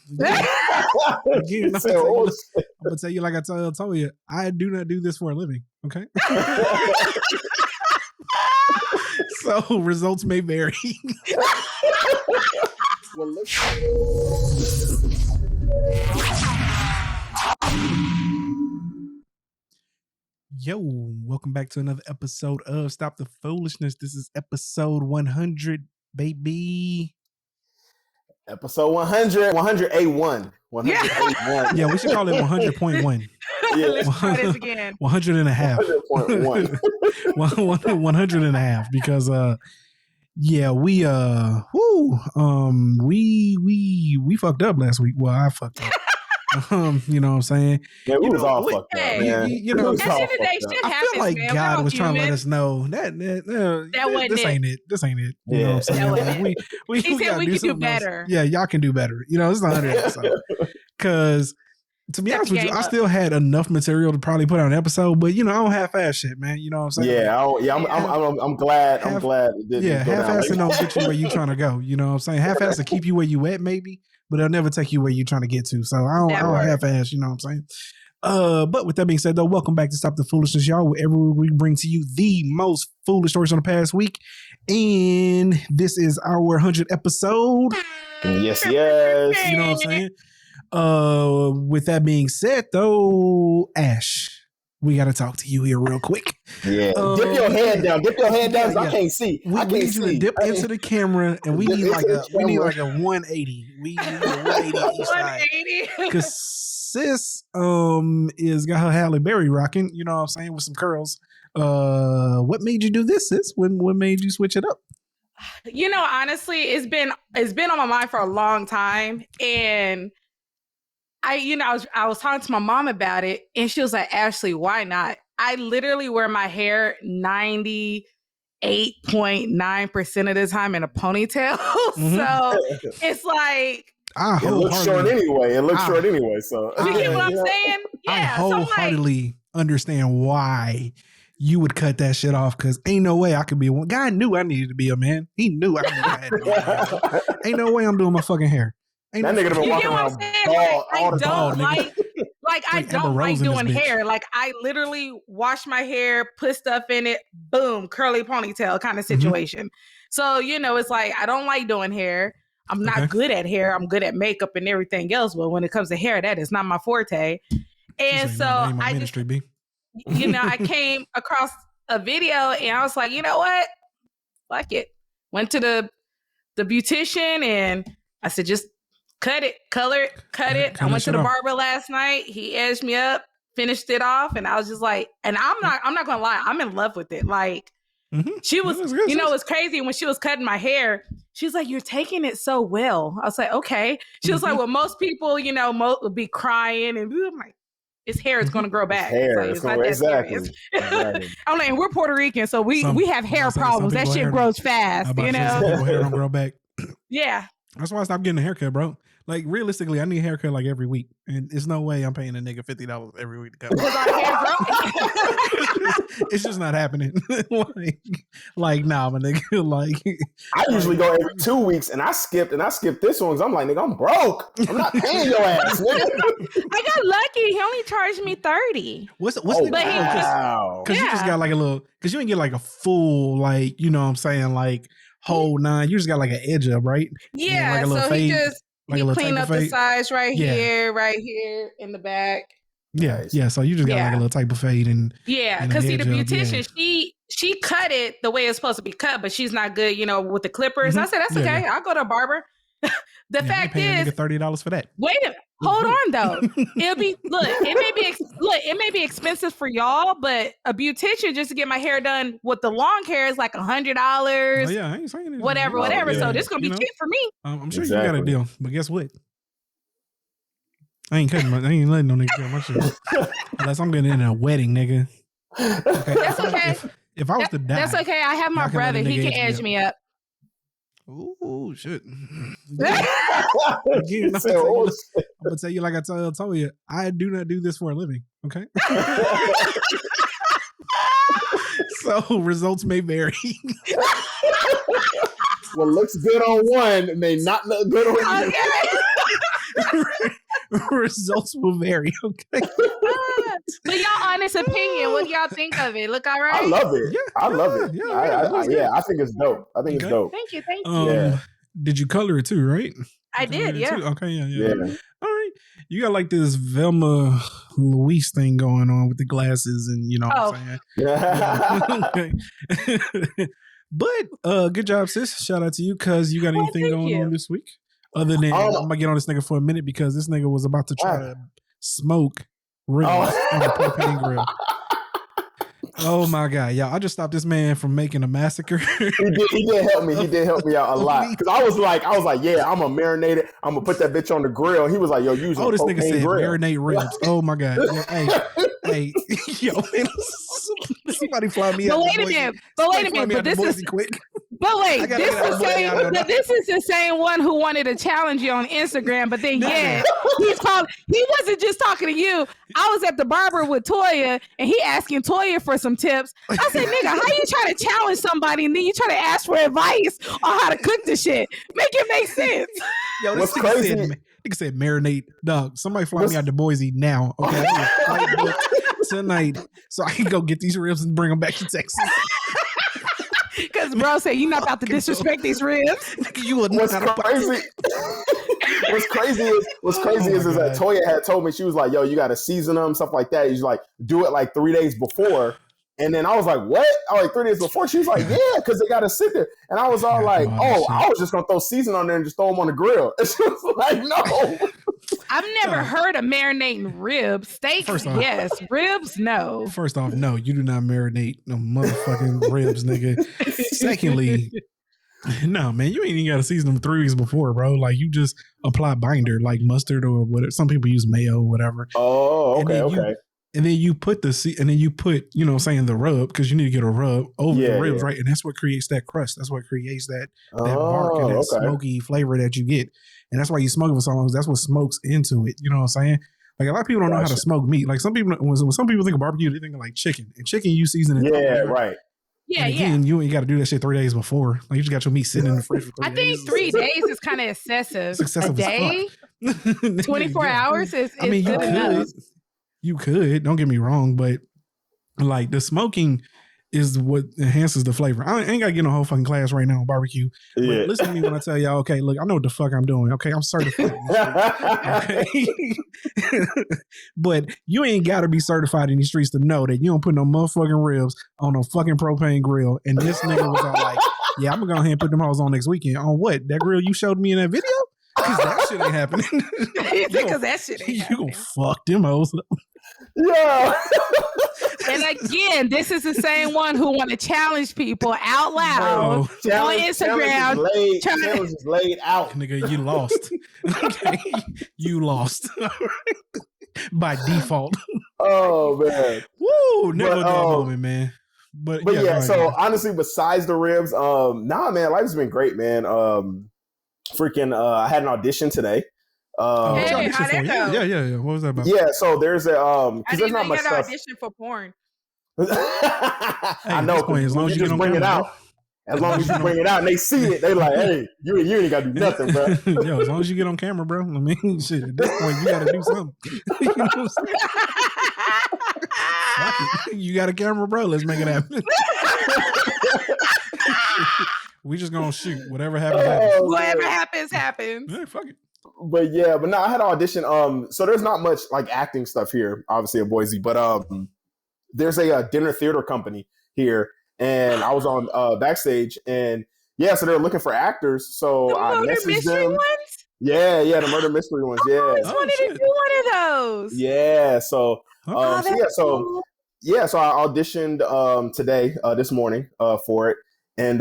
Again, I'm gonna tell you like I told you, I do not do this for a living. Okay. So results may vary. Yo, welcome back to another episode of Stop the Foolishness. This is episode 100, baby. Episode 100, 100A1. 100A1. Yeah, we should call it 100.1. Yeah. Let's try this again. 100 and a half. 100.1. 100 and a half because yeah, we fucked up last week. Well, I fucked up. You know what I'm saying? Yeah, we was all fucked up, man. You know, at the end of the day, shit I happens, feel like man. God was trying to let us know that wasn't this it. ain't it. This ain't it. You Yeah. know what I'm saying? That Like, we He said gotta we could do something else. better. Yeah, y'all can do better. You know, it's not 100 episode. Because to be honest with you, I still had enough material to probably put on an episode, but you know, I don't half-ass shit, man. You know what I'm saying? Yeah, I'm glad. I'm glad it didn't. Yeah, go down half-ass like don't get you where you trying to go. You know what I'm saying? Half-ass to keep you where you at, maybe, but it'll never take you where you trying to get to. So I don't half-ass. You know what I'm saying? But with that being said, though, welcome back to Stop the Foolishness, y'all. Wherever we bring to you the most foolish stories on the past week, and this is our 100th episode. Yes. You know what I'm saying? With that being said, though, Ash, we got to talk to you here real quick. Yeah, dip your head down. Dip your head down. Yeah. I can't see. We need you to dip into the camera, and we need like a 180. We need a 180 each side. 180. Because sis is got her Halle Berry rocking. You know what I'm saying, with some curls. What made you do this, sis? What made you switch it up? You know, honestly, it's been on my mind for a long time, and I was talking to my mom about it, and she was like, Ashley, why not? I literally wear my hair 98.9% of the time in a ponytail. So it's like, it looks short anyway. So you get what I'm saying? Yeah. I wholeheartedly understand why you would cut that shit off, because ain't no way I could be one. God knew I needed to be a man. He knew I had to be a man. Ain't no way I'm doing my fucking hair. That nigga been walking around I don't like doing hair. Like, I literally wash my hair, put stuff in it, boom, curly ponytail kind of situation. So, you know, it's like, I don't like doing hair. I'm not good at hair. I'm good at makeup and everything else. But when it comes to hair, that is not my forte. And so I just, you know, I came across a video and I was like, you know what? Fuck it. Went to the beautician and I said, just cut it, color it, cut it. I went to the barber last night. He edged me up, finished it off, and I was just like, and I'm not gonna lie, I'm in love with it. like, she was, you know, it's crazy when she was cutting my hair. She was like, "You're taking it so well." I was like, "Okay." She was like, "Well, most people, you know, would be crying," and I'm like, "His hair is gonna grow back." It's not that serious. I'm like, we're Puerto Rican, so we have hair problems. That shit grows fast, you know. People hair don't grow back. Yeah. That's why I stopped getting a haircut, bro. Like, realistically, I need a haircut like every week, and it's no way I'm paying a nigga $50 every week to cut. Because our hair grows. It's just not happening. like, nah, my nigga. Like, I usually go every 2 weeks, and I skipped this one because I'm like, nigga, I'm broke. I'm not paying your ass, nigga. I got lucky. He only charged me $30. What's the wow? Because you just got like a little, because you didn't get like a full, like, you know what I'm saying, like whole nine. You just got like an edge up, right? Yeah. Like a little so fade, he cleaned up the sides right here in the back. Yeah, yeah. So you just got like a little type of fade and because see, the beautician, she cut it the way it's supposed to be cut, but she's not good, you know, with the clippers. I said, that's okay. I'll go to a barber. The fact is, $30 for that. Wait a minute. Hold on though. It may be expensive for y'all, but a beautician just to get my hair done with the long hair is like $100. Oh, yeah, I ain't saying it. Whatever. Yeah, so this gonna be cheap for me. I'm sure you got a deal, but guess what? I ain't letting no nigga cut my shit unless I'm getting in a wedding, nigga. Okay. That's okay. If I was to die, that's okay. I have my brother. He can edge me up. Ooh, shit. Again, I'm gonna tell you like I told you, I do not do this for a living. Okay. So results may vary. What looks good on one may not look good on you. Results will vary. Okay. But y'all honest opinion, what do y'all think of it? Look all right? I love it. Yeah, I love it. Yeah, I think it's dope. I think it's dope. Thank you. Yeah. Did you color it too, right? I did, yeah. Okay, yeah. All right. You got like this Velma Louise thing going on with the glasses and what I'm saying? Okay. But good job, sis. Shout out to you, cuz you got anything going on this week? Other than I'm gonna get on this nigga for a minute because this nigga was about to try to smoke ribs on a propane grill. Oh my God, y'all! I just stopped this man from making a massacre. He did help me. He did help me out a lot because I was like, yeah, I'm gonna marinate it. I'm gonna put that bitch on the grill. He was like, yo, use this nigga said grill. Marinate ribs. Oh my God, hey, yo, man, somebody fly me out. But wait a minute, but this is quick. But wait, this is the same one who wanted to challenge you on Instagram, but then he wasn't just talking to you. I was at the barber with Toya and he asking Toya for some tips. I said, nigga, how you try to challenge somebody and then you try to ask for advice on how to cook the shit? Make it make sense. Yo, this nigga said marinate. Dog, somebody fly me out to Boise now. Okay, tonight so I can go get these ribs and bring them back to Texas. Because bro said you're not about to disrespect these ribs. What's crazy is that Toya had told me, she was like, yo, you got to season them, stuff like that. He's like, do it like 3 days before. And then I was like, what? I was like 3 days before. She was like, yeah, because they got to sit there. And I was all like, I was just going to throw season on there and just throw them on the grill. And she was like, no. I've never heard of marinating ribs. Steaks, yes. Ribs, no. First off, no, you do not marinate no motherfucking ribs, nigga. Secondly, no, man, you ain't even got to season them 3 weeks before, bro. Like, you just apply binder, like mustard or whatever. Some people use mayo or whatever. Oh, okay. And then you put the rub, because you need to get a rub over the ribs, right? And that's what creates that crust. That's what creates that bark and that smoky flavor that you get. And that's why you smoke it for so long. That's what smokes into it. You know what I'm saying? Like, a lot of people don't know how to smoke meat. Like, when some people think of barbecue, they think of like chicken. And chicken, you season it. Yeah, right. Yeah, you ain't got to do that shit 3 days before. Like, you just got your meat sitting in the fridge for 3 days. I think 3 days is kind of excessive. It's excessive. A day? 24 hours is you good enough. You could, don't get me wrong, but like the smoking is what enhances the flavor. I ain't got to get in a whole fucking class right now on barbecue. But listen to me when I tell y'all, okay, look, I know what the fuck I'm doing. Okay, I'm certified. Okay? But you ain't got to be certified in these streets to know that you don't put no motherfucking ribs on a fucking propane grill. And this nigga was all like, yeah, I'm going to go ahead and put them hoes on next weekend. On what? That grill you showed me in that video? Because that shit ain't happening. Because that shit ain't happening. You gonna fuck them hoes up. Yeah. And again, this is the same one who want to challenge people out loud on Instagram. Challenge is laid out. Nigga, you lost. Okay. You lost. By default. Oh, man. Woo! Never do that moment, man. But yeah, so honestly, besides the ribs, man, life's been great, man. I had an audition today. Hey, how'd that go? Yeah. What was that about? Yeah, so there's because there's not much stuff. Audition for porn. I know, as long as you just bring it out. As long as you bring it out and they see it, they like, hey, you ain't got to do nothing, bro. Yo, as long as you get on camera, bro. I mean, shit, at this point, you got to do something. You know what I'm saying? You got a camera, bro. Let's make it happen. We just gonna shoot. Whatever happens. Whatever happens. Yeah, fuck it. But no, I had an audition. So there's not much like acting stuff here, obviously in Boise, but there's a dinner theater company here, and I was on backstage, and so they're looking for actors. So I messaged them. Ones? Yeah, the murder mystery ones. Yeah, I always wanted to do one of those. Yeah, so cool. So I auditioned today, this morning, for it. And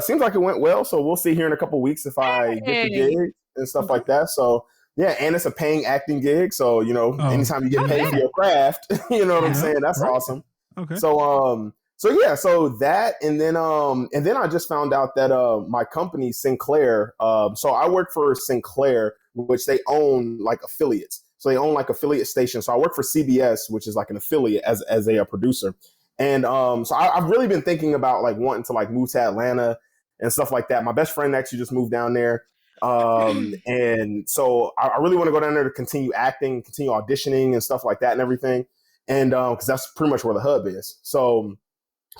seems like it went well. So we'll see here in a couple of weeks if I get the gig and stuff like that. So and it's a paying acting gig. So anytime you get paid for your craft, you know what I'm saying. That's awesome. Okay. So so that and then I just found out that my company Sinclair. So I work for Sinclair, which they own like affiliates. So they own like affiliate stations. So I work for CBS, which is like an affiliate as a producer. And so I've really been thinking about like wanting to like move to Atlanta and stuff like that. My best friend actually just moved down there. And so I really want to go down there to continue acting, continue auditioning and stuff like that and everything. And because that's pretty much where the hub is. So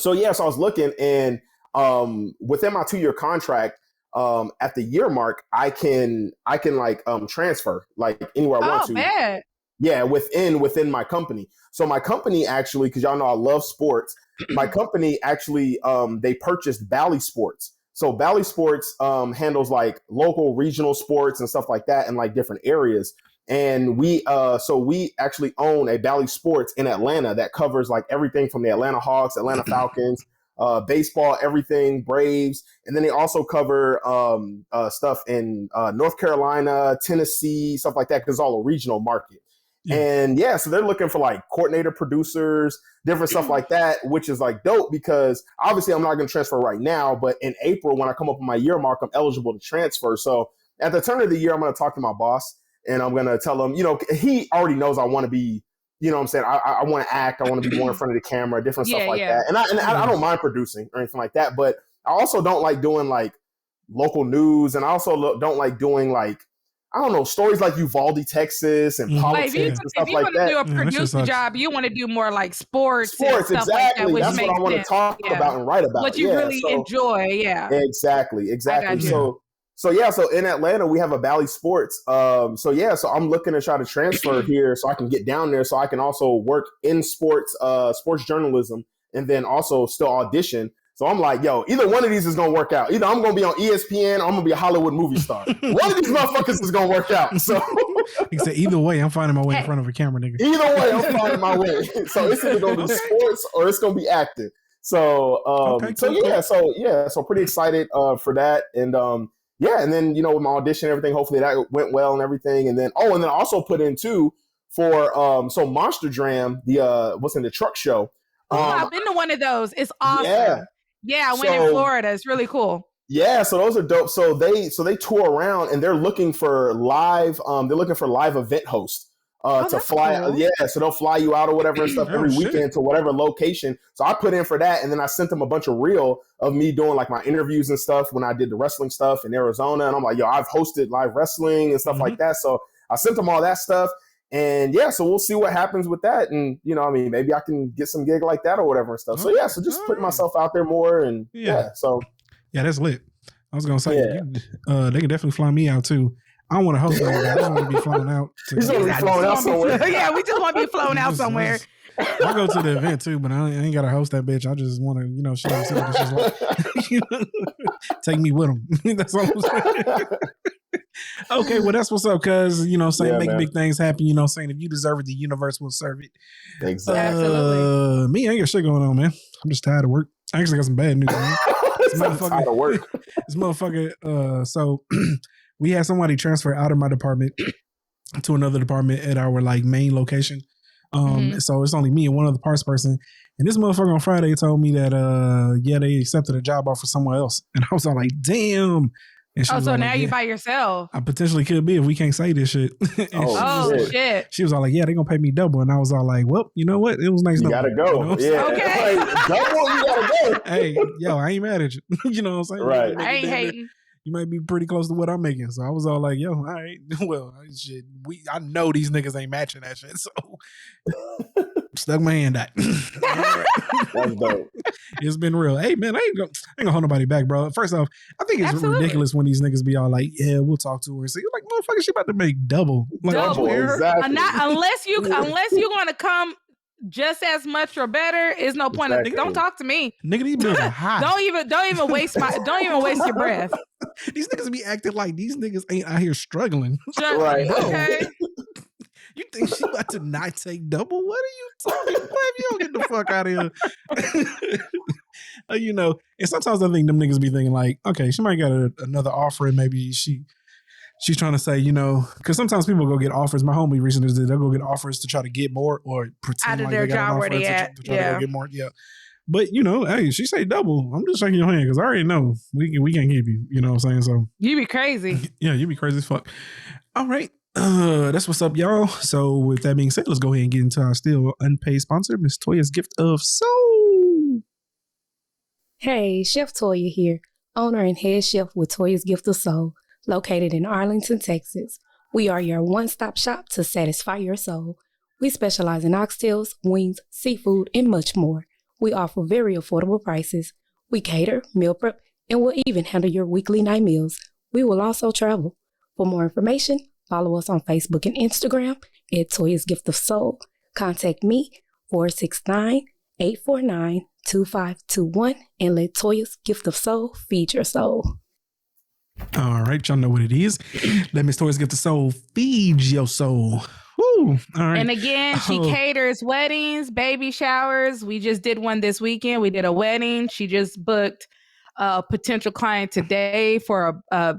I was looking, and within my 2-year contract, at the year mark, I can like transfer like anywhere I want to. Man. Yeah, within my company. So my company actually, because y'all know I love sports, my company actually they purchased Bally Sports. So Bally Sports handles like local regional sports and stuff like that in like different areas. And we actually own a Bally Sports in Atlanta that covers like everything from the Atlanta Hawks, Atlanta Falcons, baseball, everything, Braves. And then they also cover stuff in North Carolina, Tennessee, stuff like that, because it's all a regional market. Yeah. And yeah, so they're looking for like coordinator, producers, different stuff like that, which is like dope because obviously I'm not going to transfer right now, but in April, when I come up on my year mark, I'm eligible to transfer. So at the turn of the year, I'm going to talk to my boss and I'm going to tell him, he already knows I want to be, you know what I'm saying? I want to act. I want to be more in front of the camera, different stuff like that. And I don't mind producing or anything like that, but I also don't like doing like local news. And I also don't like doing like, I don't know, stories like Uvalde, Texas, and politics and stuff like that. If you want to do a producer job, you want to do more like sports and stuff exactly. like that, which that's what I want to talk about and write about. What you really enjoy, Exactly. So in Atlanta, we have a Bally Sports. So I'm looking to try to transfer here so I can get down there so I can also work in sports journalism and then also still audition. So I'm like, yo, either one of these is going to work out. Either I'm going to be on ESPN or I'm going to be a Hollywood movie star. One of these motherfuckers is going to work out. So he said, either way, I'm finding my way in front of a camera, nigga. Either way, I'm finding my way. So it's either going to be sports or it's going to be acting. So, so pretty excited for that. And and then, with my audition and everything, hopefully that went well and everything. And then, I also put in too for, Monster Dram, the truck show. I've been to one of those. It's awesome. Yeah, I went in Florida. It's really cool. Yeah, so those are dope. So they tour around and they're looking for live event hosts to fly. Cool. Yeah, so they'll fly you out or whatever and stuff every weekend to whatever location. So I put in for that, and then I sent them a bunch of reel of me doing like my interviews and stuff when I did the wrestling stuff in Arizona. And I'm like, yo, I've hosted live wrestling and stuff like that. So I sent them all that stuff. And so we'll see what happens with that. And, maybe I can get some gig like that or whatever and stuff. So so just putting myself out there more and so. Yeah, that's lit. I was going to say, they can definitely fly me out too. I don't want to host that. I just want to be flown out. He's going to be flown out somewhere. Yeah, we just want to be flown out somewhere. I'll go to the event too, but I ain't got to host that bitch. I just want to, see what this is like. Take me with them. That's all I'm saying. Okay, well, that's what's up, cuz, make big things happen, saying if you deserve it, the universe will serve it. Exactly. Absolutely. Me, I ain't got shit going on, man. I'm just tired of work. I actually got some bad news, man. Tired of work. This motherfucker, so we had somebody transfer out of my department to another department at our main location. So it's only me and one other parts person. And this motherfucker on Friday told me that they accepted a job offer somewhere else. And I was all like, damn. And so now you by yourself. I potentially could be if we can't say this shit. Shit. She was all like, yeah, they're going to pay me double. And I was all like, well, you know what? It was nice. You got to go. Okay. Double, you got to go. Hey, yo, I ain't mad at you. You know what I'm saying? Right. I ain't hating. You might be pretty close to what I'm making. So I was all like, yo, all right. Well, shit, I know these niggas ain't matching that shit. So stuck my hand out. That's dope. It's been real. Hey, man, I ain't gonna hold nobody back, bro. First off, I think it's ridiculous when these niggas be all like, yeah, we'll talk to her. So you're like, motherfucker, she about to make double. Double. Exactly. Unless you're going to come just as much or better, is no point. Exactly. Don't talk to me, nigga. These bills are hot. Don't even waste your breath. These niggas be acting like these niggas ain't out here struggling. Right. Okay. You think she about to not take double? What are you talking about? If you don't get the fuck out of here. And sometimes I think them niggas be thinking like, okay, she might got another offer and maybe she's trying to say, because sometimes people go get offers. My homie recently did. They'll go get offers to try to get more or pretend out of like their they got job an offer where they at. to try to go get more. Yeah. But, hey, she say double. I'm just shaking your hand because I already know we can't keep you. You know what I'm saying? So you be crazy. Yeah, you be crazy as fuck. All right. That's what's up, y'all. So with that being said, let's go ahead and get into our still unpaid sponsor, Miss Toya's Gift of Soul. Hey, Chef Toya here, owner and head chef with Toya's Gift of Soul. Located in Arlington, Texas, we are your one-stop shop to satisfy your soul. We specialize in oxtails, wings, seafood, and much more. We offer very affordable prices. We cater, meal prep, and will even handle your weekly night meals. We will also travel. For more information, follow us on Facebook and Instagram at Toya's Gift of Soul. Contact me, 469-849-2521, and let Toya's Gift of Soul feed your soul. All right, y'all know what it is. Let Miss Toya's Gift of Soul feed your soul. Woo! All right. And again, she caters weddings, baby showers. We just did one this weekend. We did a wedding. She just booked a potential client today for a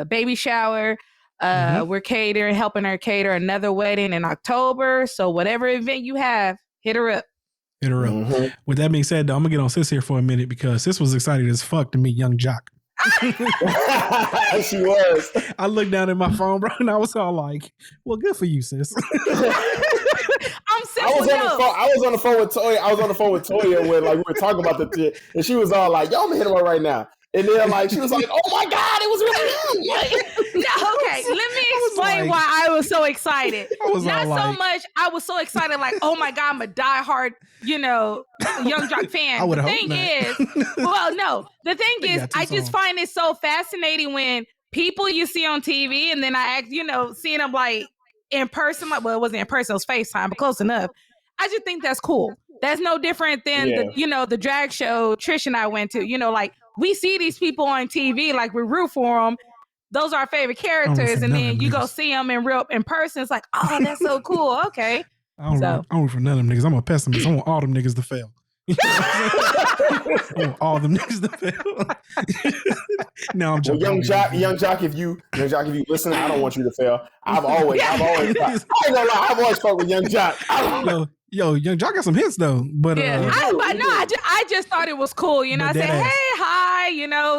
baby shower. We're helping her cater another wedding in October. So whatever event you have, hit her up. Hit her up. Mm-hmm. With that being said, though, I'm gonna get on Sis here for a minute because Sis was excited as fuck to meet Young Jock. She was. I looked down at my phone, bro, and I was all like, "Well, good for you, sis." I was on the phone with Toya. I was on the phone with Toya when we were talking about the shit, and she was all like, "Yo, I'm gonna hit him up right now." And then she was like, "Oh my God, it was really him!" Okay, let me explain why I was so excited. Not so much. I was so excited, like, oh my God, I'm a diehard, Young Jock fan. The thing is, I just find it so fascinating when people you see on TV, and then I act, seeing them in person. It wasn't in person; it was FaceTime, but close enough. I just think that's cool. That's no different than the drag show Trish and I went to. We see these people on TV, we root for them. Those are our favorite characters, and then you go see them in person. It's like, oh, that's so cool. Okay. I don't root for none of them niggas. I'm a pessimist. I want all them niggas to fail. I want all them niggas to fail. No, I'm joking. Young Jock, if you listen, I don't want you to fail. I've always fucked with Young Jock. Yo, Young Jock got some hits though, but I just thought it was cool. I said, hey, hi,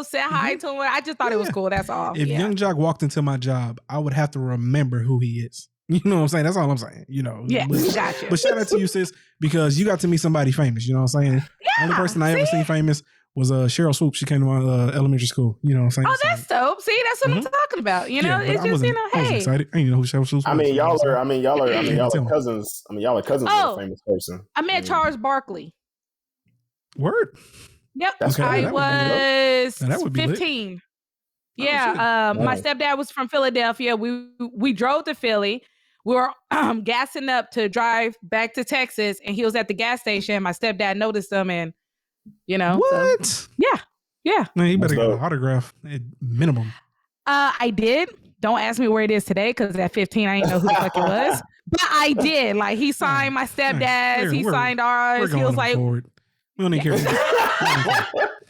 said hi to him. I just thought it was cool. That's all. If Young Jock walked into my job, I would have to remember who he is. You know what I'm saying? That's all I'm saying. Yeah, gotcha. But shout out to you, sis, because you got to meet somebody famous. You know what I'm saying? Yeah, only person I ever seen famous was Cheryl Swoop. She came to my elementary school. You know what I'm saying? Oh, that's dope. See, that's what I'm talking about. It's just, hey. I was excited. I didn't know who Cheryl Swoop was. Y'all are cousins. Y'all are cousins of a famous person. I met Charles Barkley. Word. Yep. I was 15. Yeah. My stepdad was from Philadelphia. We drove to Philly. We were gassing up to drive back to Texas, and he was at the gas station. My stepdad noticed him, and what? So, yeah. Man, he better get an autograph at minimum. I did. Don't ask me where it is today, because at 15 I didn't know who the fuck it was. But I did. He signed my stepdad's. He signed ours. He was like, forward. We don't even care.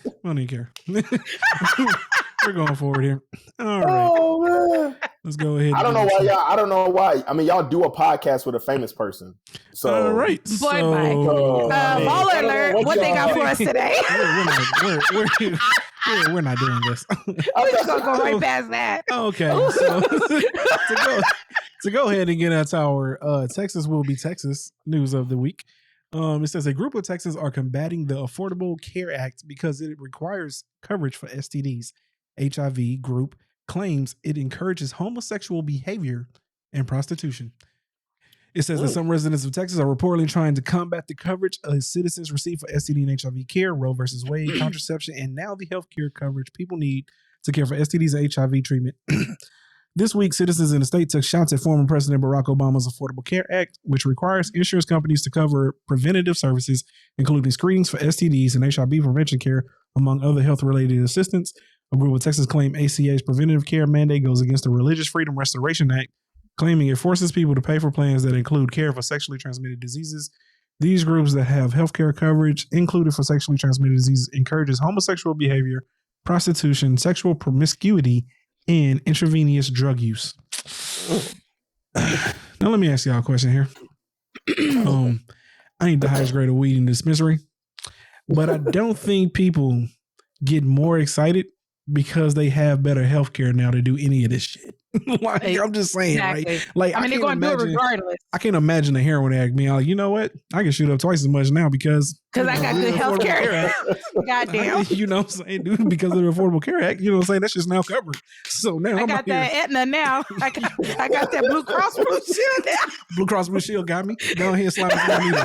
We don't even care. We're going forward here. All right. Oh man. Let's go ahead. I don't know why. I mean, y'all do a podcast with a famous person. So all right. Boy, baller alert. What they got for us today? We're not doing this. We're just gonna go right past that. Okay. So to go ahead and get into our Texas will be Texas news of the week. It says a group of Texans are combating the Affordable Care Act because it requires coverage for STDs. HIV group claims it encourages homosexual behavior and prostitution. It says that some residents of Texas are reportedly trying to combat the coverage citizens receive for STD and HIV care, Roe versus Wade, contraception, and now the healthcare coverage people need to care for STDs and HIV treatment. This week, citizens in the state took shots at former President Barack Obama's Affordable Care Act, which requires insurance companies to cover preventative services, including screenings for STDs and HIV prevention care, among other health-related assistance. A group of Texas claim ACA's preventative care mandate goes against the Religious Freedom Restoration Act, claiming it forces people to pay for plans that include care for sexually transmitted diseases. These groups that have healthcare coverage included for sexually transmitted diseases encourages homosexual behavior, prostitution, sexual promiscuity, and intravenous drug use. Now let me ask y'all a question here. I ain't the highest grade of weed in dispensary, but I don't think people get more excited because they have better healthcare now to do any of this shit. Like, I'm just saying, exactly. right? Like, I mean, they're going to do it regardless. I can't imagine a heroin addict being like, you know what? I can shoot up twice as much now because I got good healthcare. Goddamn. You know what I'm saying, dude? Because of the Affordable Care Act, you know what I'm saying? That's just now covered. So now I got that Aetna now. I got that Blue Cross Blue Shield now. Blue Cross Blue Shield got me. Go ahead, slide me.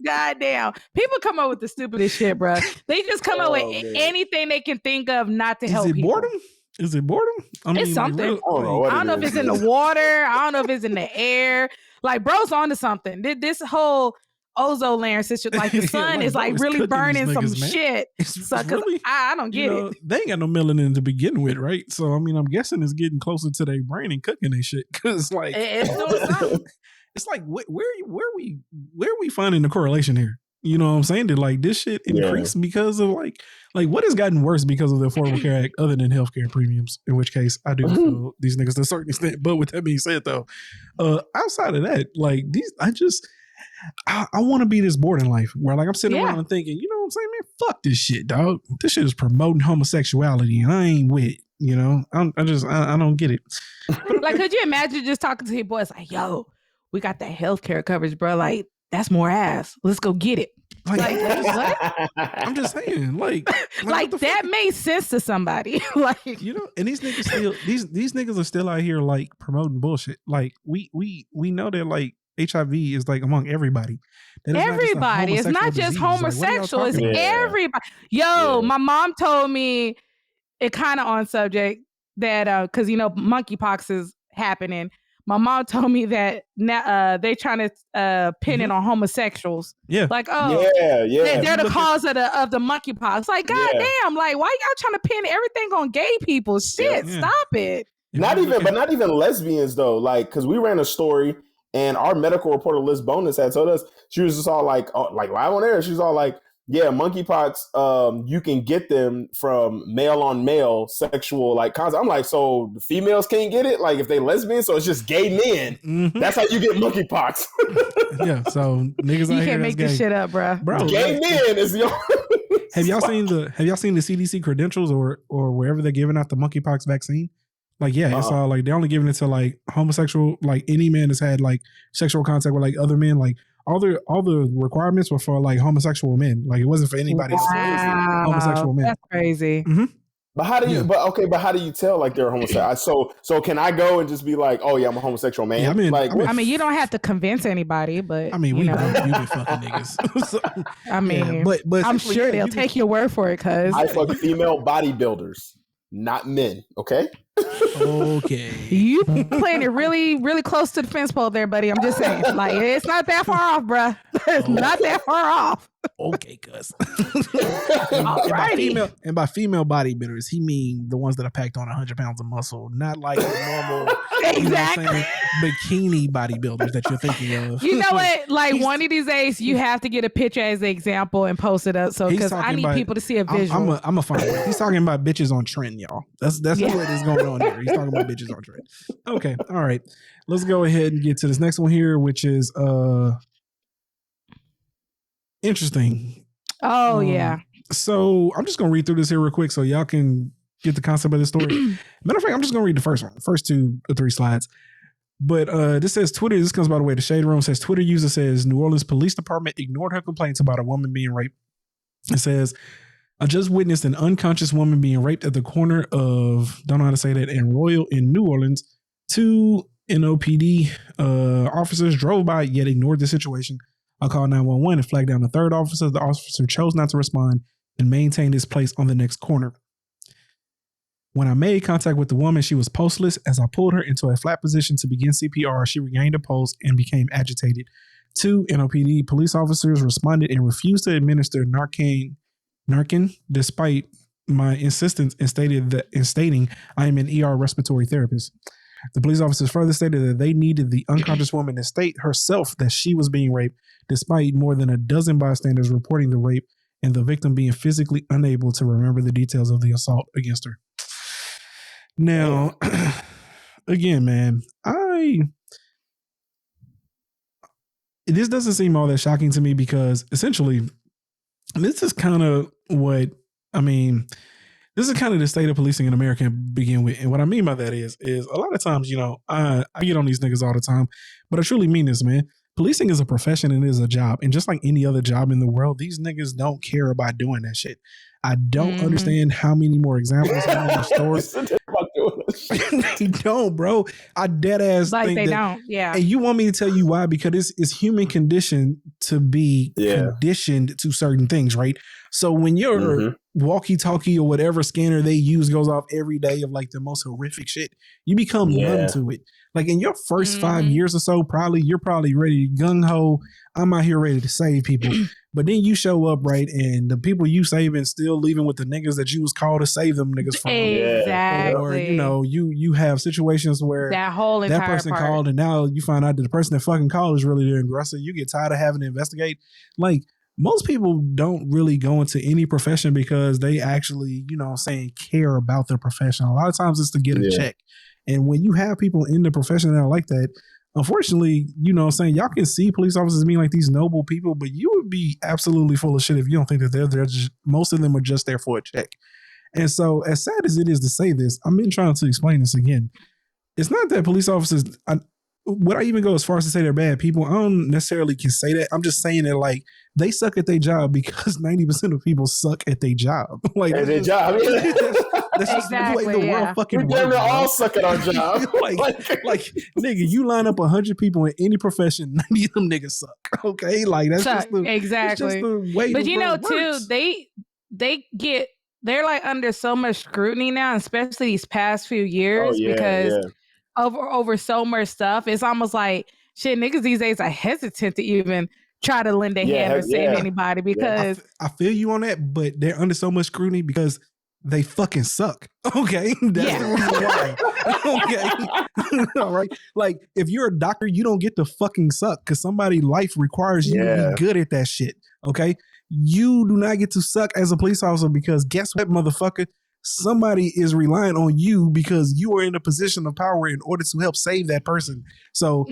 Goddamn. People come up with the stupidest shit, bro. They just come up with anything they can think of not to help people. Boredom? Is it boredom? I mean, it's something. I don't know if it's in the water. I don't know if it's in the air. Like, bro's onto something. This whole ozone layer situation, like the sun like, is like really burning some shit. So, really, I don't get it. They ain't got no melanin to begin with, right? So, I mean, I'm guessing it's getting closer to their brain and cooking their shit. Because, like, it's doing something. It's like, where are we finding the correlation here? You know what I'm saying? Did like this shit increase because of like what has gotten worse because of the Affordable Care Act other than healthcare premiums? In which case, I do feel these niggas to a certain extent. But with that being said, though, outside of that, like I want to be this bored in life where like I'm sitting around and thinking, you know what I'm saying, man, fuck this shit, dog. This shit is promoting homosexuality, and I ain't with it. You know, I don't get it. Like, could you imagine just talking to your boys like, yo, we got that healthcare coverage, bro. Like, that's more ass. Let's go get it. Like what? I'm just saying, like that made sense to somebody. Like, you know, and these niggas still these niggas are still out here like promoting bullshit. Like we know that like HIV is like among everybody. Everybody. It's not just homosexual. Like, it's everybody. Yo, my mom told me it kind of on subject that because you know monkeypox is happening. My mom told me that now they trying to pin it on homosexuals. Yeah. Like, they're the cause of the monkeypox. Like, goddamn, like, why y'all trying to pin everything on gay people? Shit, stop it. Not even lesbians though. Like, because we ran a story and our medical reporter Liz Bonus had told us, she was just all like live on air. She's all like, yeah, monkeypox, you can get them from male on male sexual like contact. I'm like, so the females can't get it? Like if they lesbians, so it's just gay men. Mm-hmm. That's how you get monkeypox. Yeah, so niggas you can't make this shit up, bro. Gay men is the Have y'all seen the CDC credentials or wherever they're giving out the monkeypox vaccine? Like, yeah, it's all like they're only giving it to like homosexual, like any man that's had like sexual contact with like other men, like all the requirements were for like homosexual men. Like it wasn't for anybody else. Homosexual men. That's crazy. Mm-hmm. But how do you? But how do you tell like they're homosexual? So can I go and just be like, oh yeah, I'm a homosexual man? Yeah, I mean, you don't have to convince anybody, but I mean, we know you been fucking niggas. So, I mean, but I'm sure they'll take your word for it, cause I fuck female bodybuilders, not men. Okay. Okay. You playing it really, really close to the fence pole there, buddy. I'm just saying. Like, it's not that far off, bruh. It's not that far off. Okay, cuz. Alrighty. And by female bodybuilders, he mean the ones that are packed on 100 pounds of muscle, not like the normal exactly. bikini bodybuilders that you're thinking of. You know what? Like one of these days, you have to get a picture as an example and post it up. So because I need people to see a visual. I'm a find it. He's talking about bitches on trend, y'all. That's what is going on here. He's talking about bitches on trend. Okay, all right. Let's go ahead and get to this next one here, which is interesting. Oh yeah. So I'm just gonna read through this here real quick so y'all can get the concept of the story. Matter of fact, I'm just gonna read the first 2 or 3 slides. But this says Twitter. This comes by the way. The Shade Room says Twitter user says New Orleans Police Department ignored her complaints about a woman being raped. It says I just witnessed an unconscious woman being raped at the corner of don't know how to say that in Royal in New Orleans. 2 NOPD officers drove by yet ignored the situation. I called 911 and flagged down the 3rd officer. The officer chose not to respond and maintained his place on the next corner. When I made contact with the woman, she was pulseless. As I pulled her into a flat position to begin CPR, she regained a pulse and became agitated. 2 NOPD police officers responded and refused to administer Narcan despite my insistence in stating I am an ER respiratory therapist. The police officers further stated that they needed the unconscious woman to state herself that she was being raped, despite more than a dozen bystanders reporting the rape and the victim being physically unable to remember the details of the assault against her. Now, again, man, this doesn't seem all that shocking to me because essentially this is kind of what, I mean, this is kind of the state of policing in America to begin with. And what I mean by that is a lot of times, you know, I get on these niggas all the time, but I truly mean this, man. Policing is a profession and it is a job. And just like any other job in the world, these niggas don't care about doing that shit. I don't understand how many more examples, how many stores. They don't, bro. I dead ass like think they that, don't. Yeah. And you want me to tell you why? Because it's human condition to be conditioned to certain things, right? So when your walkie-talkie or whatever scanner they use goes off every day of like the most horrific shit, you become numb to it. Like in your first 5 years or so, you're probably ready to gung-ho. I'm out here ready to save people. But then you show up, right, and the people you saving still leaving with the niggas that you was called to save them niggas from. Exactly. Or, you know, you have situations where that person called and now you find out that the person that fucking called is really the aggressor. You get tired of having to investigate. Like, most people don't really go into any profession because they actually, you know what I'm saying, care about their profession. A lot of times it's to get a check. And when you have people in the profession that are like that, unfortunately, you know what I'm saying, y'all can see police officers being like these noble people, but you would be absolutely full of shit if you don't think that they're just, most of them are just there for a check. And so as sad as it is to say this, I've been trying to explain this again. It's not that police officers, would I even go as far as to say they're bad people? I don't necessarily can say that. I'm just saying that like they suck at their job because 90% of people suck at their job. Like at their job. That's just the way the world fucking works. We're all suck at our job. like nigga, you line up 100 people in any profession, 90 of them niggas suck. Okay, like that's just the, exactly. Just the way. But the you know, world works. too, they're like under so much scrutiny now, especially these past few years because over so much stuff. It's almost like shit. Niggas these days are hesitant to even try to lend a hand or save anybody because I feel you on that, but they're under so much scrutiny because they fucking suck. Okay. That's the reason why. Okay. All right. Like if you're a doctor, you don't get to fucking suck because somebody's life requires you to be good at that shit. Okay. You do not get to suck as a police officer because guess what, motherfucker? Somebody is relying on you because you are in a position of power in order to help save that person. So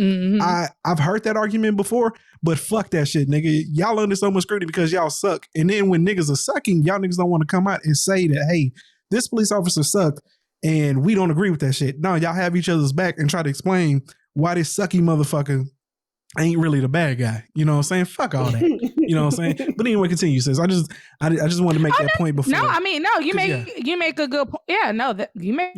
I've heard that argument before, but fuck that shit, nigga. Y'all under so much scrutiny because y'all suck. And then when niggas are sucking, y'all niggas don't want to come out and say that, hey, this police officer sucked and we don't agree with that shit. No, y'all have each other's back and try to explain why this sucky motherfucker ain't really the bad guy. You know what I'm saying? Fuck all that. You know what I'm saying? But anyway, continue, sis. I just wanted to make that point before. No, I mean, no, you make a good point. Yeah, no, you make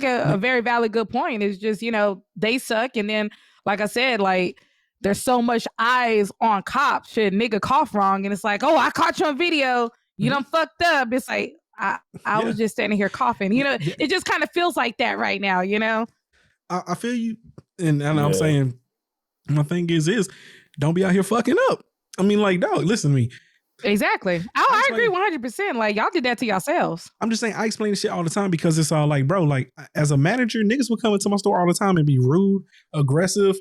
a very valid good point. It's just, you know, they suck. And then, like I said, like there's so much eyes on cops. Shit, nigga cough wrong. And it's like, oh, I caught you on video. You done fucked up. It's like, I was just standing here coughing. You know, it just kind of feels like that right now, you know? I feel you. And I'm saying, my thing is don't be out here fucking up. I mean, like, dog, listen to me. Exactly. I agree 100%. Like, y'all did that to yourselves. I'm just saying, I explain this shit all the time because it's all like, bro, like, as a manager, niggas will come into my store all the time and be rude, aggressive,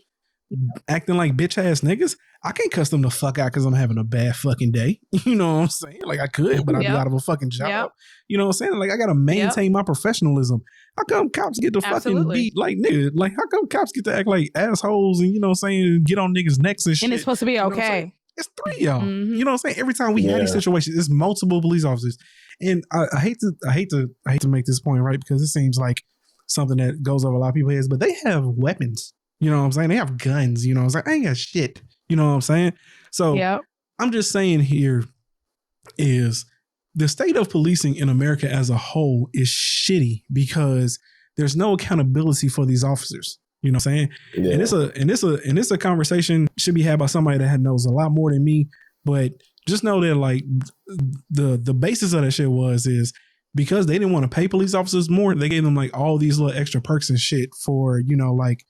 acting like bitch ass niggas. I can't cuss them the fuck out because I'm having a bad fucking day. You know what I'm saying? Like, I could, but I'd be out of a fucking job. You know what I'm saying? Like, I got to maintain my professionalism. How come cops get to fucking beat like niggas? Like, how come cops get to act like assholes and, you know what I'm saying, get on niggas' necks and shit? And it's supposed to be okay. It's 3 of y'all. You know what I'm saying? Every time we have these situations, it's multiple police officers. And I hate to make this point, right? Because it seems like something that goes over a lot of people's heads, but they have weapons. You know what I'm saying? They have guns. You know what I'm saying? I ain't got shit. You know what I'm saying? So I'm just saying here is the state of policing in America as a whole is shitty because there's no accountability for these officers. You know what I'm saying? Yeah. And it's a conversation should be had by somebody that knows a lot more than me. But just know that like the basis of that shit is because they didn't want to pay police officers more, they gave them like all these little extra perks and shit for, you know, like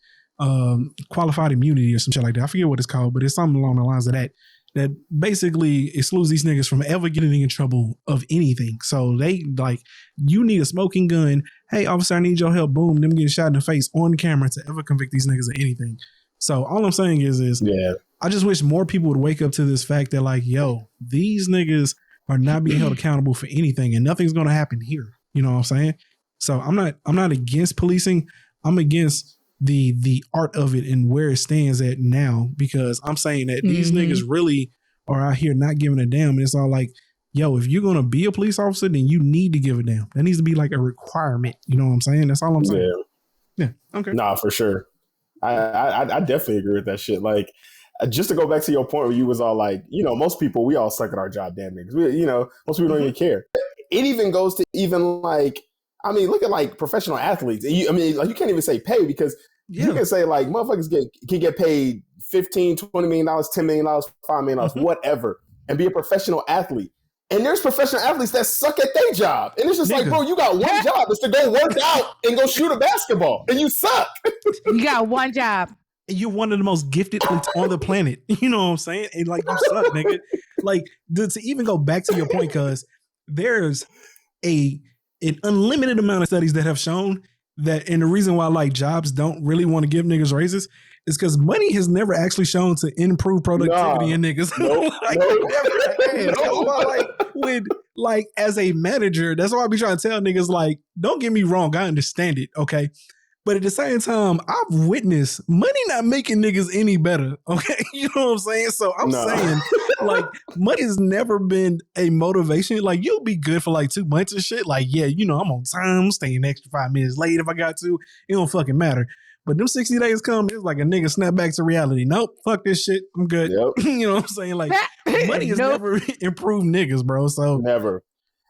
qualified immunity or some shit like that. I forget what it's called, but it's something along the lines of that basically excludes these niggas from ever getting in trouble of anything. So they like, you need a smoking gun. Hey, officer, I need your help. Boom, them getting shot in the face on camera to ever convict these niggas of anything. So all I'm saying is I just wish more people would wake up to this fact that like, yo, these niggas are not being held accountable for anything and nothing's going to happen here. You know what I'm saying? So I'm not against policing. I'm against the art of it and where it stands at now, because I'm saying that these niggas really are out here not giving a damn. And it's all like yo, if you're gonna be a police officer, then you need to give a damn. That needs to be like a requirement. You know what I'm saying? That's all I'm saying. Yeah. Okay. Nah, for sure. I definitely agree with that shit. Like, just to go back to your point where you was all like, most people, we all suck at our job, damn niggas. Most people don't even care. It even goes to even like, look at like professional athletes. You can't even say pay because you can say like motherfuckers can get paid $15, $20 million, $10 million, $5 million, whatever, and be a professional athlete. And there's professional athletes that suck at their job. And it's just like, bro, you got one job. It's to go work out and go shoot a basketball. And you suck. You got one job. You're one of the most gifted athletes on the planet. You know what I'm saying? And like, you suck, nigga. Like, to even go back to your point, because there's an unlimited amount of studies that have shown that, and the reason why like jobs don't really want to give niggas raises is because money has never actually shown to improve productivity in niggas. Like as a manager, that's why I be trying to tell niggas, like, don't get me wrong, I understand it, okay? But at the same time, I've witnessed money not making niggas any better, okay? You know what I'm saying? So I'm saying, like, money's never been a motivation. Like, you'll be good for like 2 months and shit. Like, yeah, I'm on time, staying extra 5 minutes late if I got to. It don't fucking matter. But them 60 days come, it's like a nigga snap back to reality. Nope, fuck this shit. I'm good. Yep. You know what I'm saying? Like, money has never improved niggas, bro. So never.